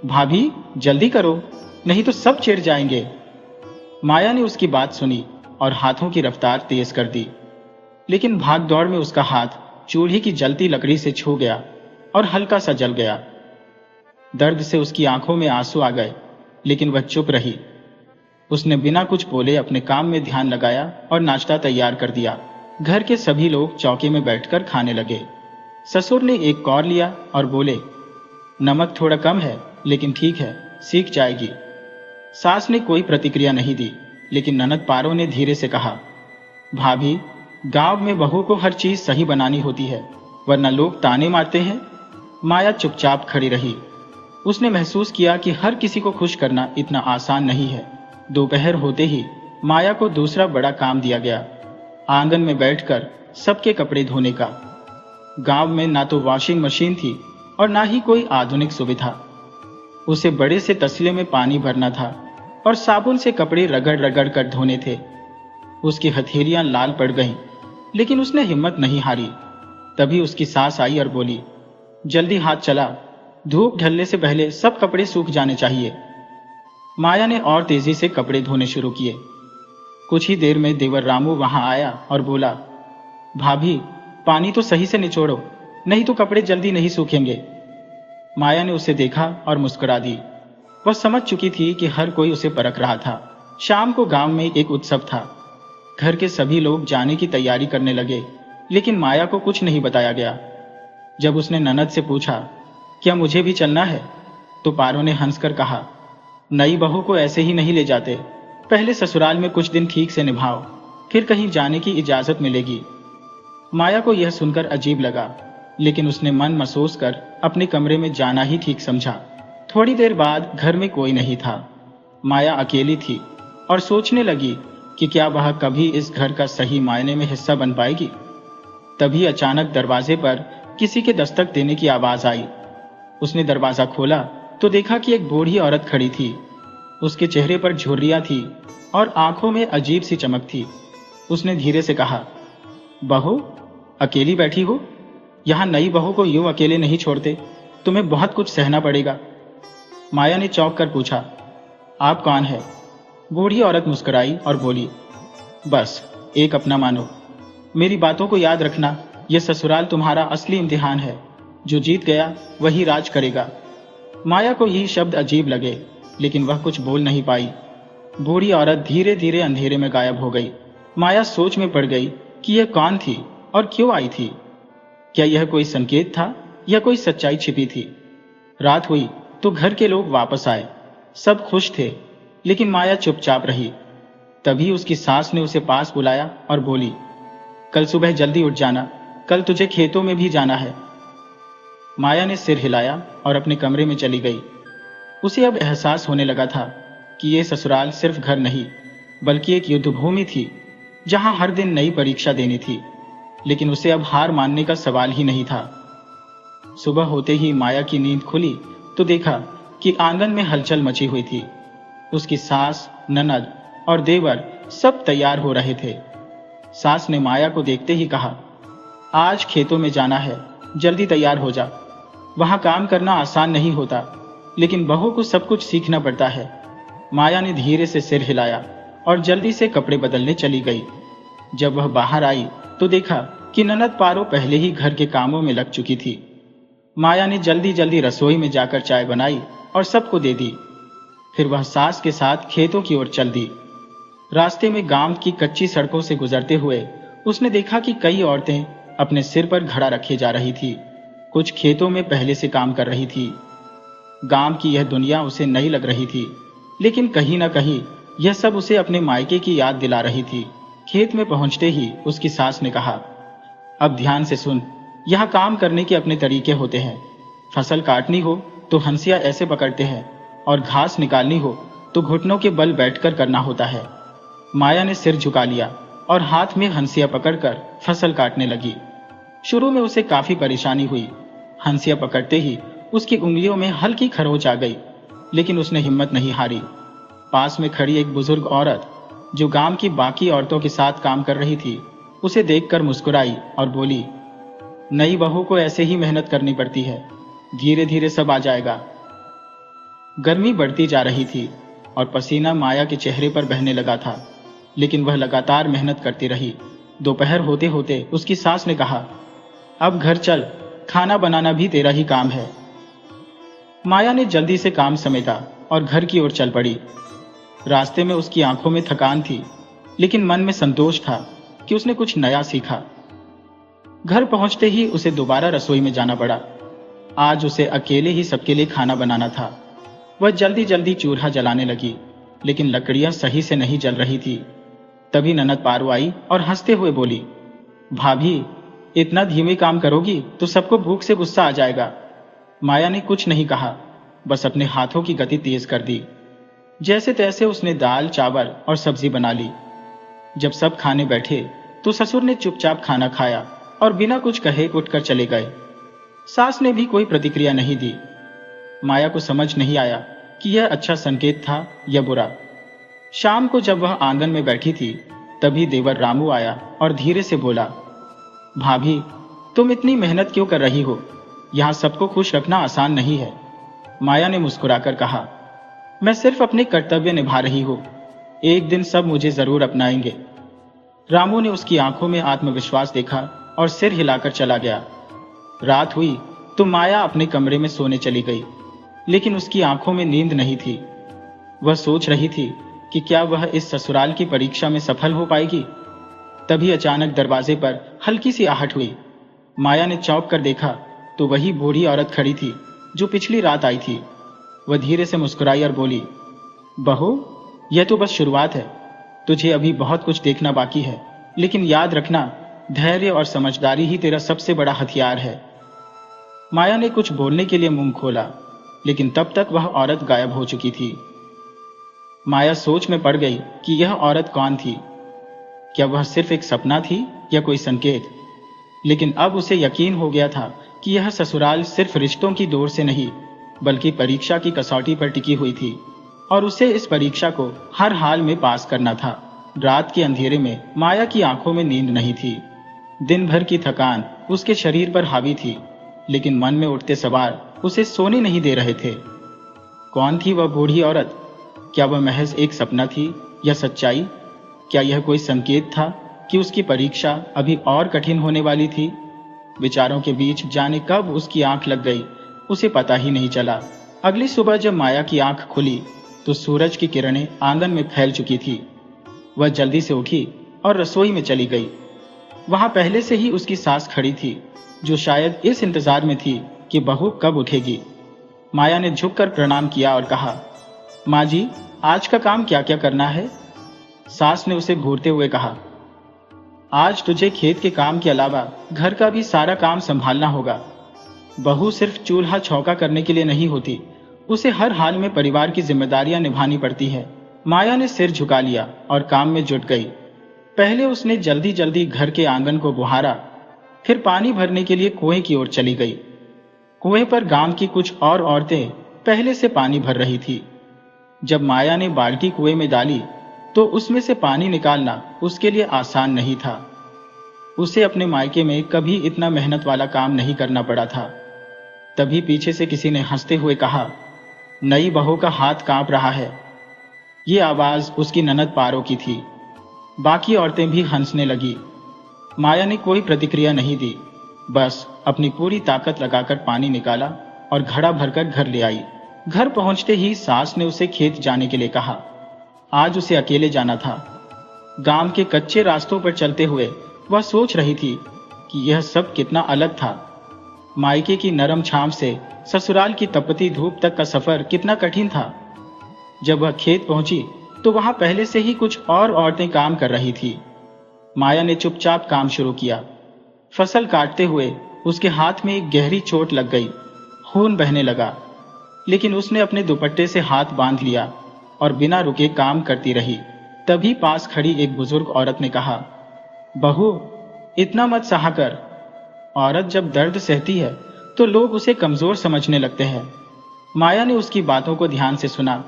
भाभी जल्दी करो, नहीं तो सब चिढ़ जाएंगे। माया ने उसकी बात सुनी और हाथों की रफ्तार तेज कर दी, लेकिन भाग दौड़ में उसका हाथ चूल्हे की जलती लकड़ी से छू गया और हल्का सा जल गया। दर्द से उसकी आंखों में आंसू आ गए, लेकिन वह चुप रही। उसने बिना कुछ बोले अपने काम में ध्यान लगाया और नाश्ता तैयार कर दिया। घर के सभी लोग चौके में बैठकर खाने लगे। ससुर ने एक कौर लिया और बोले, नमक थोड़ा कम है, लेकिन ठीक है, सीख जाएगी। सास ने कोई प्रतिक्रिया नहीं दी, लेकिन ननद पारो ने धीरे से कहा, भाभी, गांव में बहू को हर चीज सही बनानी होती है, वरना लोग ताने मारते हैं। माया चुपचाप खड़ी रही। उसने महसूस किया कि हर किसी को खुश करना इतना आसान नहीं है। दोपहर होते ही माया को दूसरा बड़ा काम दिया गया, आंगन में बैठकर सबके कपड़े धोने का। गांव में ना तो वॉशिंग मशीन थी और ना ही कोई आधुनिक सुविधा। उसे बड़े से तसले में पानी भरना था और साबुन से कपड़े रगड़ रगड़ कर धोने थे। उसकी हथेलियां लाल पड़ गईं, लेकिन उसने हिम्मत नहीं हारी। तभी उसकी सास आई और बोली, जल्दी हाथ चला, धूप ढलने से पहले सब कपड़े सूख जाने चाहिए। माया ने और तेजी से कपड़े धोने शुरू किए। कुछ ही देर में देवर रामू वहां आया और बोला, भाभी, पानी तो सही से निचोड़ो, नहीं तो कपड़े जल्दी नहीं सूखेंगे। माया ने उसे देखा और मुस्कुरा दी। वह समझ चुकी थी कि हर कोई उसे परख रहा था। शाम को गांव में एक उत्सव था। घर के सभी लोग जाने की तैयारी करने लगे, लेकिन माया को कुछ नहीं बताया गया। जब उसने ननद से पूछा, क्या मुझे भी चलना है, तो पारो ने हंसकर कहा, नई बहू को ऐसे ही नहीं ले जाते, पहले ससुराल में कुछ दिन ठीक से निभाओ, फिर कहीं जाने की इजाजत मिलेगी। माया को यह सुनकर अजीब लगा, लेकिन उसने मन महसूस कर अपने कमरे में जाना ही ठीक समझा। थोड़ी देर बाद घर में कोई नहीं था। माया अकेली थी और सोचने लगी कि क्या वह कभी इस घर का सही मायने में हिस्सा बन पाएगी। तभी अचानक दरवाजे पर किसी के दस्तक देने की आवाज आई। उसने दरवाजा खोला तो देखा कि एक बूढ़ी औरत खड़ी थी। उसके चेहरे पर झुर्रियां थी और आंखों में अजीब सी चमक थी। उसने धीरे से कहा, बहू, अकेली बैठी हो? यहां नई बहू को यूं अकेले नहीं छोड़ते, तुम्हें बहुत कुछ सहना पड़ेगा। माया ने चौंक कर पूछा, आप कौन है? बूढ़ी औरत मुस्कुराई और बोली, बस एक अपना मानो, मेरी बातों को याद रखना, यह ससुराल तुम्हारा असली इम्तिहान है, जो जीत गया वही राज करेगा। माया को यही शब्द अजीब लगे, लेकिन वह कुछ बोल नहीं पाई। बूढ़ी औरत धीरे धीरे अंधेरे में गायब हो गई। माया सोच में पड़ गई कि यह कौन थी और क्यों आई थी। क्या यह कोई संकेत था या कोई सच्चाई छिपी थी? रात हुई तो घर के लोग वापस आए। सब खुश थे, लेकिन माया चुपचाप रही। तभी उसकी सास ने उसे पास बुलाया और बोली, कल सुबह जल्दी उठ जाना, कल तुझे खेतों में भी जाना है। माया ने सिर हिलाया और अपने कमरे में चली गई। उसे अब एहसास होने लगा था कि यह ससुराल सिर्फ घर नहीं, बल्कि एक युद्धभूमि थी, जहां हर दिन नई परीक्षा देनी थी। लेकिन उसे अब हार मानने का सवाल ही नहीं था। सुबह होते ही माया की नींद खुली तो देखा कि आंगन में हलचल मची हुई थी। उसकी सास, ननद और देवर सब तैयार हो रहे थे। सास ने माया को देखते ही कहा, आज खेतों में जाना है, जल्दी तैयार हो जा। वहां काम करना आसान नहीं होता, लेकिन बहू को सब कुछ सीखना पड़ता है। माया ने धीरे से सिर हिलाया और जल्दी से कपड़े बदलने चली गई। जब वह बाहर आई तो देखा कि ननद पारो पहले ही घर के कामों में लग चुकी थी। माया ने जल्दी जल्दी रसोई में जाकर चाय बनाई और सबको दे दी। फिर वह सास के साथ खेतों की ओर चल दी। रास्ते में गांव की कच्ची सड़कों से गुजरते हुए उसने देखा कि कई औरतें अपने सिर पर घड़ा रखे जा रही थी। कुछ खेतों में पहले से काम कर रही थी। गांव की यह दुनिया उसे नई लग रही थी, लेकिन कहीं ना कहीं यह सब उसे अपने मायके की याद दिला रही थी। खेत में पहुंचते ही उसकी सास ने कहा, अब ध्यान से सुन, यहाँ काम करने के अपने तरीके होते हैं। फसल काटनी हो तो हंसिया ऐसे पकड़ते हैं, और घास निकालनी हो तो घुटनों के बल बैठकर करना होता है। माया ने सिर झुका लिया और हाथ में हंसिया पकड़कर फसल काटने लगी। शुरू में उसे काफी परेशानी हुई। हंसिया पकड़ते ही उसकी उंगलियों में हल्की खरोंच आ गई, लेकिन उसने हिम्मत नहीं हारी। पास में खड़ी एक बुजुर्ग औरत, जो गांव की बाकी औरतों के साथ काम कर रही थी, उसे देखकर मुस्कुराई और बोली, नई बहू को ऐसे ही मेहनत करनी पड़ती है, धीरे धीरे सब आ जाएगा। गर्मी बढ़ती जा रही थी और पसीना माया के चेहरे पर बहने लगा था, लेकिन वह लगातार मेहनत करती रही। दोपहर होते होते उसकी सास ने कहा, अब घर चल, खाना बनाना भी तेरा ही काम है। माया ने जल्दी से काम समेटा और घर की ओर चल पड़ी। रास्ते में उसकी आंखों में थकान थी, लेकिन मन में संतोष था कि उसने कुछ नया सीखा। घर पहुंचते ही उसे दोबारा रसोई में जाना पड़ा। आज उसे अकेले ही सबके लिए खाना बनाना था। वह जल्दी जल्दी चूल्हा जलाने लगी, लेकिन लकड़ियां सही से नहीं जल रही थी। तभी ननद पारो आई और हंसते हुए बोली, भाभी, इतना धीमे काम करोगी तो सबको भूख से गुस्सा आ जाएगा। माया ने कुछ नहीं कहा, बस अपने हाथों की गति तेज कर दी। जैसे तैसे उसने दाल, चावल और सब्जी बना ली। जब सब खाने बैठे तो ससुर ने चुपचाप खाना खाया और बिना कुछ कहे उठकर चले गए। सास ने भी कोई प्रतिक्रिया नहीं दी। माया को समझ नहीं आया कि यह अच्छा संकेत था या बुरा। शाम को जब वह आंगन में बैठी थी, तभी देवर रामू आया और धीरे से बोला, भाभी, तुम इतनी मेहनत क्यों कर रही हो? यहाँ सबको खुश रखना आसान नहीं है। माया ने मुस्कुराकर कहा, मैं सिर्फ अपने कर्तव्य निभा रही हूँ, एक दिन सब मुझे जरूर अपनाएंगे। रामू ने उसकी आंखों में आत्मविश्वास देखा और सिर हिलाकर चला गया। रात हुई तो माया अपने कमरे में सोने चली गई, लेकिन उसकी आंखों में नींद नहीं थी। वह सोच रही थी कि क्या वह इस ससुराल की परीक्षा में सफल हो पाएगी। तभी अचानक दरवाजे पर हल्की सी आहट हुई। माया ने चौंक कर देखा तो वही बूढ़ी औरत खड़ी थी जो पिछली रात आई थी। वह धीरे से मुस्कुराई और बोली, बहू, यह तो बस शुरुआत है, तुझे अभी बहुत कुछ देखना बाकी है, लेकिन याद रखना, धैर्य और समझदारी ही तेरा सबसे बड़ा हथियार है। माया ने कुछ बोलने के लिए मुंह खोला, लेकिन तब तक वह औरत गायब हो चुकी थी। माया सोच में पड़ गई कि यह औरत कौन थी। क्या वह सिर्फ एक सपना थी या कोई संकेत? लेकिन अब उसे यकीन हो गया था कि यह ससुराल सिर्फ रिश्तों की दौड़ से नहीं, बल्कि परीक्षा की कसौटी पर टिकी हुई थी, और उसे इस परीक्षा को हर हाल में पास करना था। रात के अंधेरे में माया की आंखों में नींद नहीं थी। दिन भर की थकान उसके शरीर पर हावी थी, लेकिन मन में उठते सवाल उसे सोने नहीं दे रहे थे। कौन थी वह बूढ़ी औरत? क्या वह महज एक सपना थी या सच्चाई? क्या यह कोई संकेत था कि उसकी परीक्षा अभी और कठिन होने वाली थी? विचारों के बीच जाने कब उसकी आंख लग गई, उसे पता ही नहीं चला। अगली सुबह जब माया की आंख खुली तो सूरज की किरणें आंगन में फैल चुकी थी। वह जल्दी से उठी और रसोई में चली गई। वहां पहले से ही उसकी सास खड़ी थी, जो शायद इस इंतजार में थी कि बहू कब उठेगी। माया ने झुककर प्रणाम किया और कहा, माँ जी, आज का काम क्या क्या करना है? सास ने उसे घूरते हुए कहा, आज तुझे खेत के काम के अलावा घर का भी सारा काम संभालना होगा। बहू सिर्फ चूल्हा चौका करने के लिए नहीं होती, उसे हर हाल में परिवार की जिम्मेदारियां निभानी पड़ती है। माया ने सिर झुका लिया और काम में जुट गई। पहले उसने जल्दी जल्दी घर के आंगन को बुहारा, फिर पानी भरने के लिए कुएं की ओर चली गई। कुएं पर गांव की कुछ और औरतें पहले से पानी भर रही थी। जब माया ने बाल्टी कुएं में डाली तो उसमें से पानी निकालना उसके लिए आसान नहीं था। उसे अपने मायके में कभी इतना मेहनत वाला काम नहीं करना पड़ा था। तभी पीछे से किसी ने हंसते हुए कहा, नई बहू का हाथ कांप रहा है। ये आवाज उसकी ननद पारो की थी। बाकी औरतें भी हंसने लगी। माया ने कोई प्रतिक्रिया नहीं दी, बस अपनी पूरी ताकत लगाकर पानी निकाला और घड़ा भरकर घर ले आई। घर पहुंचते ही सास ने उसे खेत जाने के लिए कहा। आज उसे अकेले जाना था। गांव के कच्चे रास्तों पर चलते हुए वह सोच रही थी कि यह सब कितना अलग था। मायके की नरम छांव से ससुराल की तपती धूप तक का सफर कितना कठिन था। जब वह खेत पहुंची तो वहां पहले से ही कुछ और औरतें काम कर रही थी। माया ने चुपचाप काम शुरू किया। फसल काटते हुए उसके हाथ में एक गहरी चोट लग गई। खून बहने लगा, लेकिन उसने अपने दुपट्टे से हाथ बांध लिया और बिना रुके काम करती रही। तभी पास खड़ी एक बुजुर्ग औरत ने कहा, बहू, इतना मत सहा कर। औरत जब दर्द सहती है तो लोग उसे कमजोर समझने लगते हैं। माया ने उसकी बातों को ध्यान से सुना,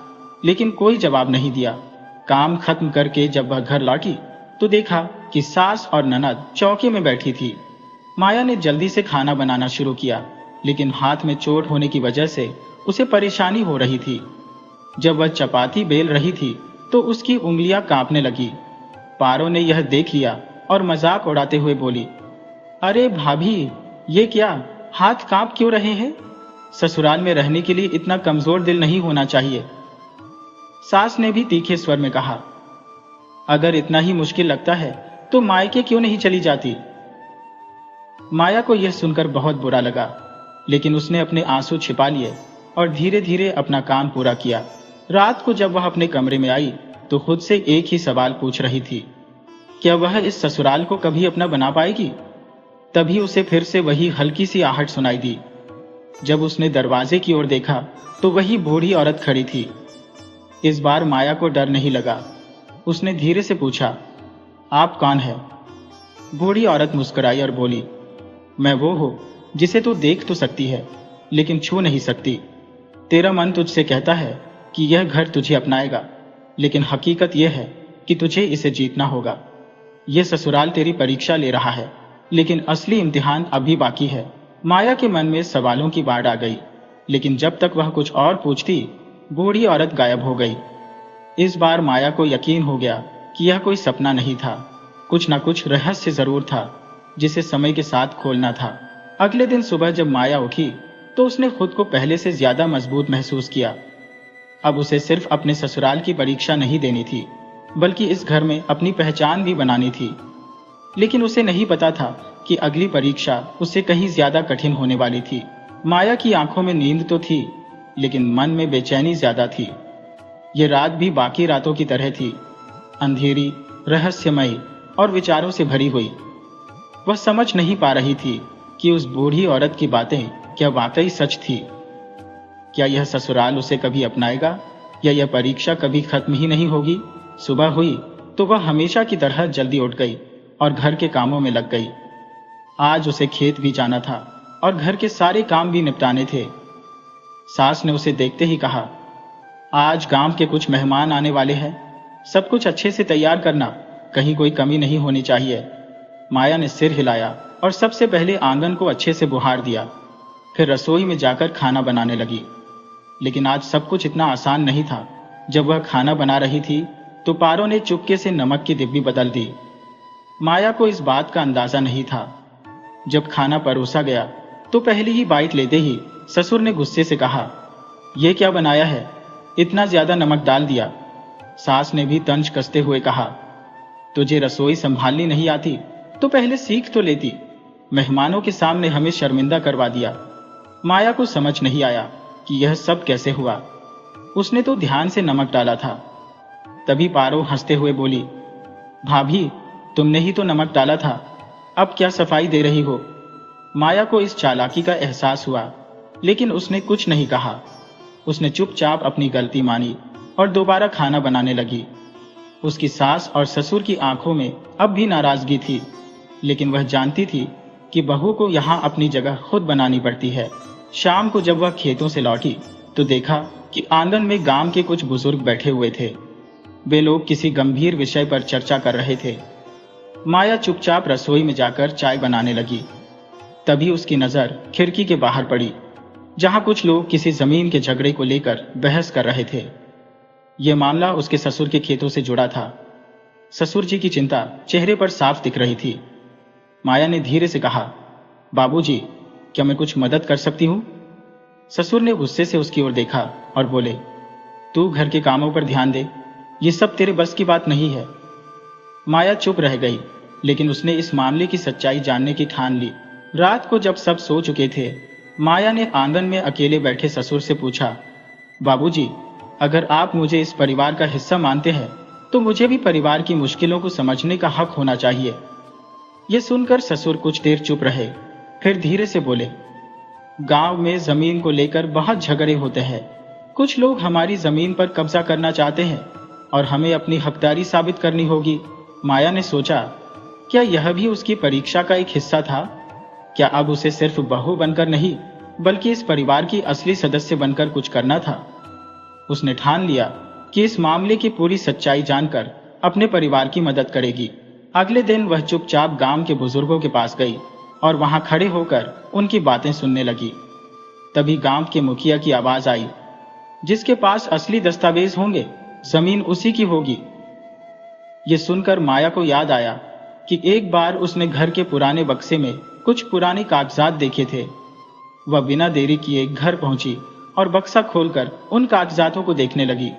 लेकिन कोई जवाब नहीं दिया। काम खत्म करके जब वह घर लौटी तो देखा कि सास और ननद चौके में बैठी थी। माया ने जल्दी से खाना बनाना शुरू किया, लेकिन हाथ में चोट होने की वजह से उसे परेशानी हो रही थी। जब वह चपाती बेल रही थी तो उसकी उंगलियां कांपने लगी। पारो ने यह देख लिया और मजाक उड़ाते हुए बोली, अरे भाभी, ये क्या, हाथ कांप क्यों रहे हैं? ससुराल में रहने के लिए इतना कमजोर दिल नहीं होना चाहिए। सास ने भी तीखे स्वर में कहा, अगर इतना ही मुश्किल लगता है तो मायके क्यों नहीं चली जाती? माया को यह सुनकर बहुत बुरा लगा, लेकिन उसने अपने आंसू छिपा लिए और धीरे धीरे अपना काम पूरा किया। रात को जब वह अपने कमरे में आई तो खुद से एक ही सवाल पूछ रही थी, क्या वह इस ससुराल को कभी अपना बना पाएगी? तभी उसे फिर से वही हल्की सी आहट सुनाई दी। जब उसने दरवाजे की ओर देखा तो वही बूढ़ी औरत खड़ी थी। इस बार माया को डर नहीं लगा। उसने धीरे से पूछा, आप कौन है? बूढ़ी औरत मुस्कुराई और बोली, मैं वो हूं जिसे तू देख तो सकती है लेकिन छू नहीं सकती। तेरा मन तुझसे कहता है कि यह घर तुझे अपनाएगा, लेकिन हकीकत यह है कि तुझे इसे जीतना होगा। यह ससुराल तेरी परीक्षा ले रहा है, लेकिन असली इम्तिहान अभी बाकी है। माया के मन में सवालों की बाढ़ आ गई, लेकिन जब तक वह कुछ और पूछती, बूढ़ी औरत गायब हो गई। इस बार माया को यकीन हो गया कि यह कोई सपना नहीं था, कुछ न कुछ रहस्य जरूर था जिसे समय के साथ खोलना था। अगले दिन सुबह जब माया उठी तो उसने खुद को पहले से ज्यादा मजबूत महसूस किया। अब उसे सिर्फ अपने ससुराल की परीक्षा नहीं देनी थी, बल्कि इस घर में अपनी पहचान भी बनानी थी। लेकिन उसे नहीं पता था कि अगली परीक्षा उससे कहीं ज्यादा कठिन होने वाली थी। माया की आंखों में नींद तो थी, लेकिन मन में बेचैनी ज्यादा थी। ये रात भी बाकी रातों की तरह थी, अंधेरी, रहस्यमयी और विचारों से भरी हुई। वह समझ नहीं पा रही थी कि उस बूढ़ी औरत की बातें क्या वाकई सच थी। क्या यह ससुराल उसे कभी अपनाएगा, या यह परीक्षा कभी खत्म ही नहीं होगी? सुबह हुई तो वह हमेशा की तरह जल्दी उठ गई और घर के कामों में लग गई। आज उसे खेत भी जाना था और घर के सारे काम भी निपटाने थे। सास ने उसे देखते ही कहा, आज गांव के कुछ मेहमान आने वाले हैं, सब कुछ अच्छे से तैयार करना, कहीं कोई कमी नहीं होनी चाहिए। माया ने सिर हिलाया और सबसे पहले आंगन को अच्छे से बुहार दिया, फिर रसोई में जाकर खाना बनाने लगी। लेकिन आज सब कुछ इतना आसान नहीं था। जब वह खाना बना रही थी तो पारो ने चुपके से नमक की डिब्बी बदल दी। माया को इस बात का अंदाजा नहीं था। जब खाना परोसा गया तो पहली ही बाइट लेते ही ससुर ने गुस्से से कहा, यह क्या बनाया है, इतना ज्यादा नमक डाल दिया। सास ने भी तंज कसते हुए कहा, तुझे रसोई संभालनी नहीं आती तो पहले सीख तो लेती, मेहमानों के सामने हमें शर्मिंदा करवा दिया। माया को समझ नहीं आया कि यह सब कैसे हुआ। उसने तो ध्यान से नमक डाला था। तभी पारो हंसते हुए बोली, भाभी, तुमने ही तो नमक डाला था, अब क्या सफाई दे रही हो। माया को इस चालाकी का एहसास हुआ, लेकिन उसने कुछ नहीं कहा। उसने चुपचाप अपनी गलती मानी और दोबारा खाना बनाने लगी। उसकी सास और ससुर की आंखों में अब भी नाराजगी थी, लेकिन वह जानती थी कि बहू को यहाँ अपनी जगह खुद बनानी पड़ती है। शाम को जब वह खेतों से लौटी तो देखा कि आंगन में गांव के कुछ बुजुर्ग बैठे हुए थे। वे लोग किसी गंभीर विषय पर चर्चा कर रहे थे। माया चुपचाप रसोई में जाकर चाय बनाने लगी। तभी उसकी नजर खिड़की के बाहर पड़ी, जहां कुछ लोग किसी जमीन के झगड़े को लेकर बहस कर रहे थे। यह मामला उसके ससुर के खेतों से जुड़ा था। ससुर जी की चिंता चेहरे पर साफ दिख रही थी। माया ने धीरे से कहा, बाबूजी, क्या मैं कुछ मदद कर सकती हूं? ससुर ने गुस्से से उसकी ओर देखा और बोले, तू घर के कामों पर ध्यान दे, ये सब तेरे बस की बात नहीं है। माया चुप रह गई, लेकिन उसने इस मामले की सच्चाई जानने की ठान ली। रात को जब सब सो चुके थे, माया ने आंगन में अकेले बैठे ससुर से पूछा, बाबूजी, अगर आप मुझे इस परिवार का हिस्सा मानते हैं तो मुझे भी परिवार की मुश्किलों को समझने का हक होना चाहिए। यह सुनकर ससुर कुछ देर चुप रहे, फिर धीरे से बोले, गांव में जमीन को लेकर बहुत झगड़े होते हैं। कुछ लोग हमारी जमीन पर कब्जा करना चाहते हैं और हमें अपनी हकदारी साबित करनी होगी। माया ने सोचा, क्या यह भी उसकी परीक्षा का एक हिस्सा था? क्या अब उसे सिर्फ बहू बनकर नहीं, बल्कि इस परिवार की असली सदस्य बनकर कुछ करना था? उसने ठान लिया कि इस मामले की पूरी सच्चाई जानकर अपने परिवार की मदद करेगी। अगले दिन वह चुपचाप गांव के बुजुर्गों के पास गई और वहां खड़े होकर उनकी बातें सुनने लगी। तभी गांव के मुखिया की आवाज आई, जिसके पास असली दस्तावेज होंगे, जमीन उसी की होगी। ये सुनकर माया को याद आया कि एक बार उसने घर के पुराने बक्से में कुछ पुराने कागजात देखे थे। वह बिना देरी किए घर पहुंची और बक्सा खोलकर उन कागजातों को देखने लगी।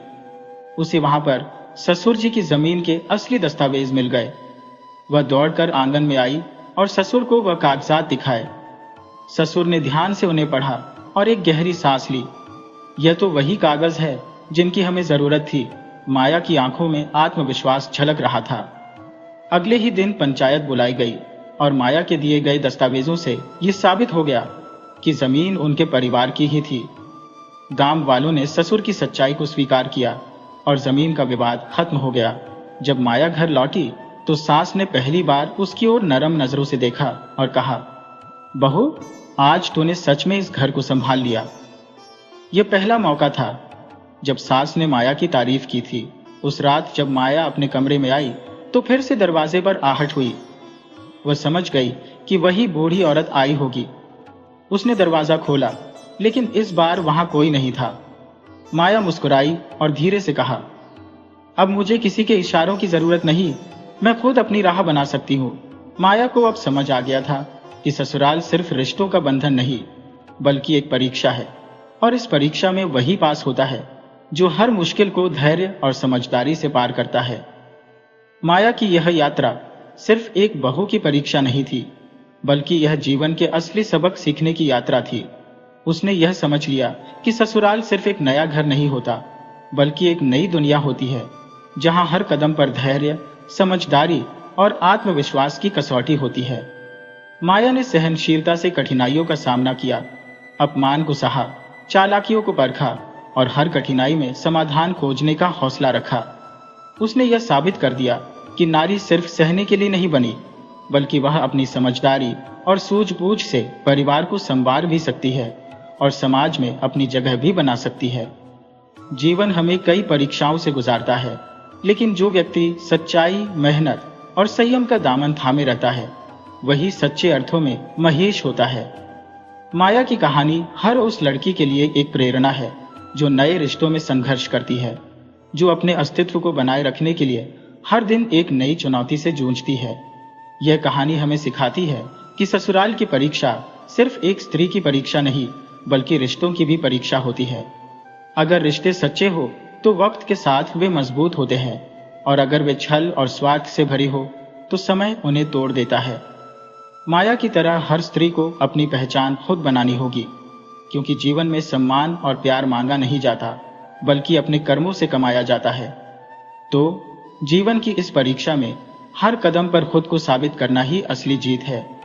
उसे वहां पर ससुर जी की जमीन के असली दस्तावेज मिल गए। वह दौड़कर आंगन में आई और ससुर को वह कागजात दिखाए। ससुर ने ध्यान से उन्हें पढ़ा और एक गहरी सांस ली। यह तो वही कागज है जिनकी हमें जरूरत थी। माया की आंखों में आत्मविश्वास झलक रहा था। अगले ही दिन पंचायत बुलाई गई और माया के दिए गए दस्तावेजों से यह साबित हो गया कि जमीन उनके परिवार की ही थी। गांव वालों ने ससुर की सच्चाई को स्वीकार किया और जमीन का विवाद खत्म हो गया। जब माया घर लौटी तो सास ने पहली बार उसकी ओर नरम नजरों से देखा और कहा, बहू, आज तूने सच में इस घर को संभाल लिया। यह पहला मौका था जब सास ने माया की तारीफ की थी। उस रात जब माया अपने कमरे में आई तो फिर से दरवाजे पर आहट हुई। वह समझ गई कि वही बूढ़ी औरत आई होगी। उसने दरवाजा खोला, लेकिन इस बार वहां कोई नहीं था। माया मुस्कुराई और धीरे से कहा, अब मुझे किसी के इशारों की जरूरत नहीं, मैं खुद अपनी राह बना सकती हूँ। माया को अब समझ आ गया था कि ससुराल सिर्फ रिश्तों का बंधन नहीं, बल्कि एक परीक्षा है, और इस परीक्षा में वही पास होता है जो हर मुश्किल को धैर्य और समझदारी से पार करता है। माया की यह यात्रा सिर्फ एक बहू की परीक्षा नहीं थी, बल्कि यह जीवन के असली सबक सीखने की यात्रा थी। उसने यह समझ लिया कि ससुराल सिर्फ एक नया घर नहीं होता, बल्कि एक नई दुनिया होती है, जहां हर कदम पर धैर्य, समझदारी और आत्मविश्वास की कसौटी होती है। माया ने सहनशीलता से कठिनाइयों का सामना किया, अपमान को सहा, चालाकियों को परखा और हर कठिनाई में समाधान खोजने का हौसला रखा। उसने यह साबित कर दिया कि नारी सिर्फ सहने के लिए नहीं बनी, बल्कि वह अपनी समझदारी और सूझबूझ से परिवार को संवार भी सकती है और समाज में अपनी जगह भी बना सकती है। जीवन हमें कई परीक्षाओं से गुजारता है, लेकिन जो व्यक्ति सच्चाई, मेहनत और संयम का दामन थामे रहता है, वही सच्चे अर्थों में महेश होता है। माया की कहानी हर उस लड़की के लिए एक प्रेरणा है जो नए रिश्तों में संघर्ष करती है, जो अपने अस्तित्व को बनाए रखने के लिए हर दिन एक नई चुनौती से जूझती है। यह कहानी हमें सिखाती है कि ससुराल की परीक्षा सिर्फ एक स्त्री की परीक्षा नहीं, बल्कि रिश्तों की भी परीक्षा होती है। अगर रिश्ते सच्चे हो तो वक्त के साथ वे मजबूत होते हैं, और अगर वे छल और स्वार्थ से भरे हो तो समय उन्हें तोड़ देता है। माया की तरह हर स्त्री को अपनी पहचान खुद बनानी होगी। क्योंकि जीवन में सम्मान और प्यार मांगा नहीं जाता, बल्कि अपने कर्मों से कमाया जाता है। तो जीवन की इस परीक्षा में हर कदम पर खुद को साबित करना ही असली जीत है।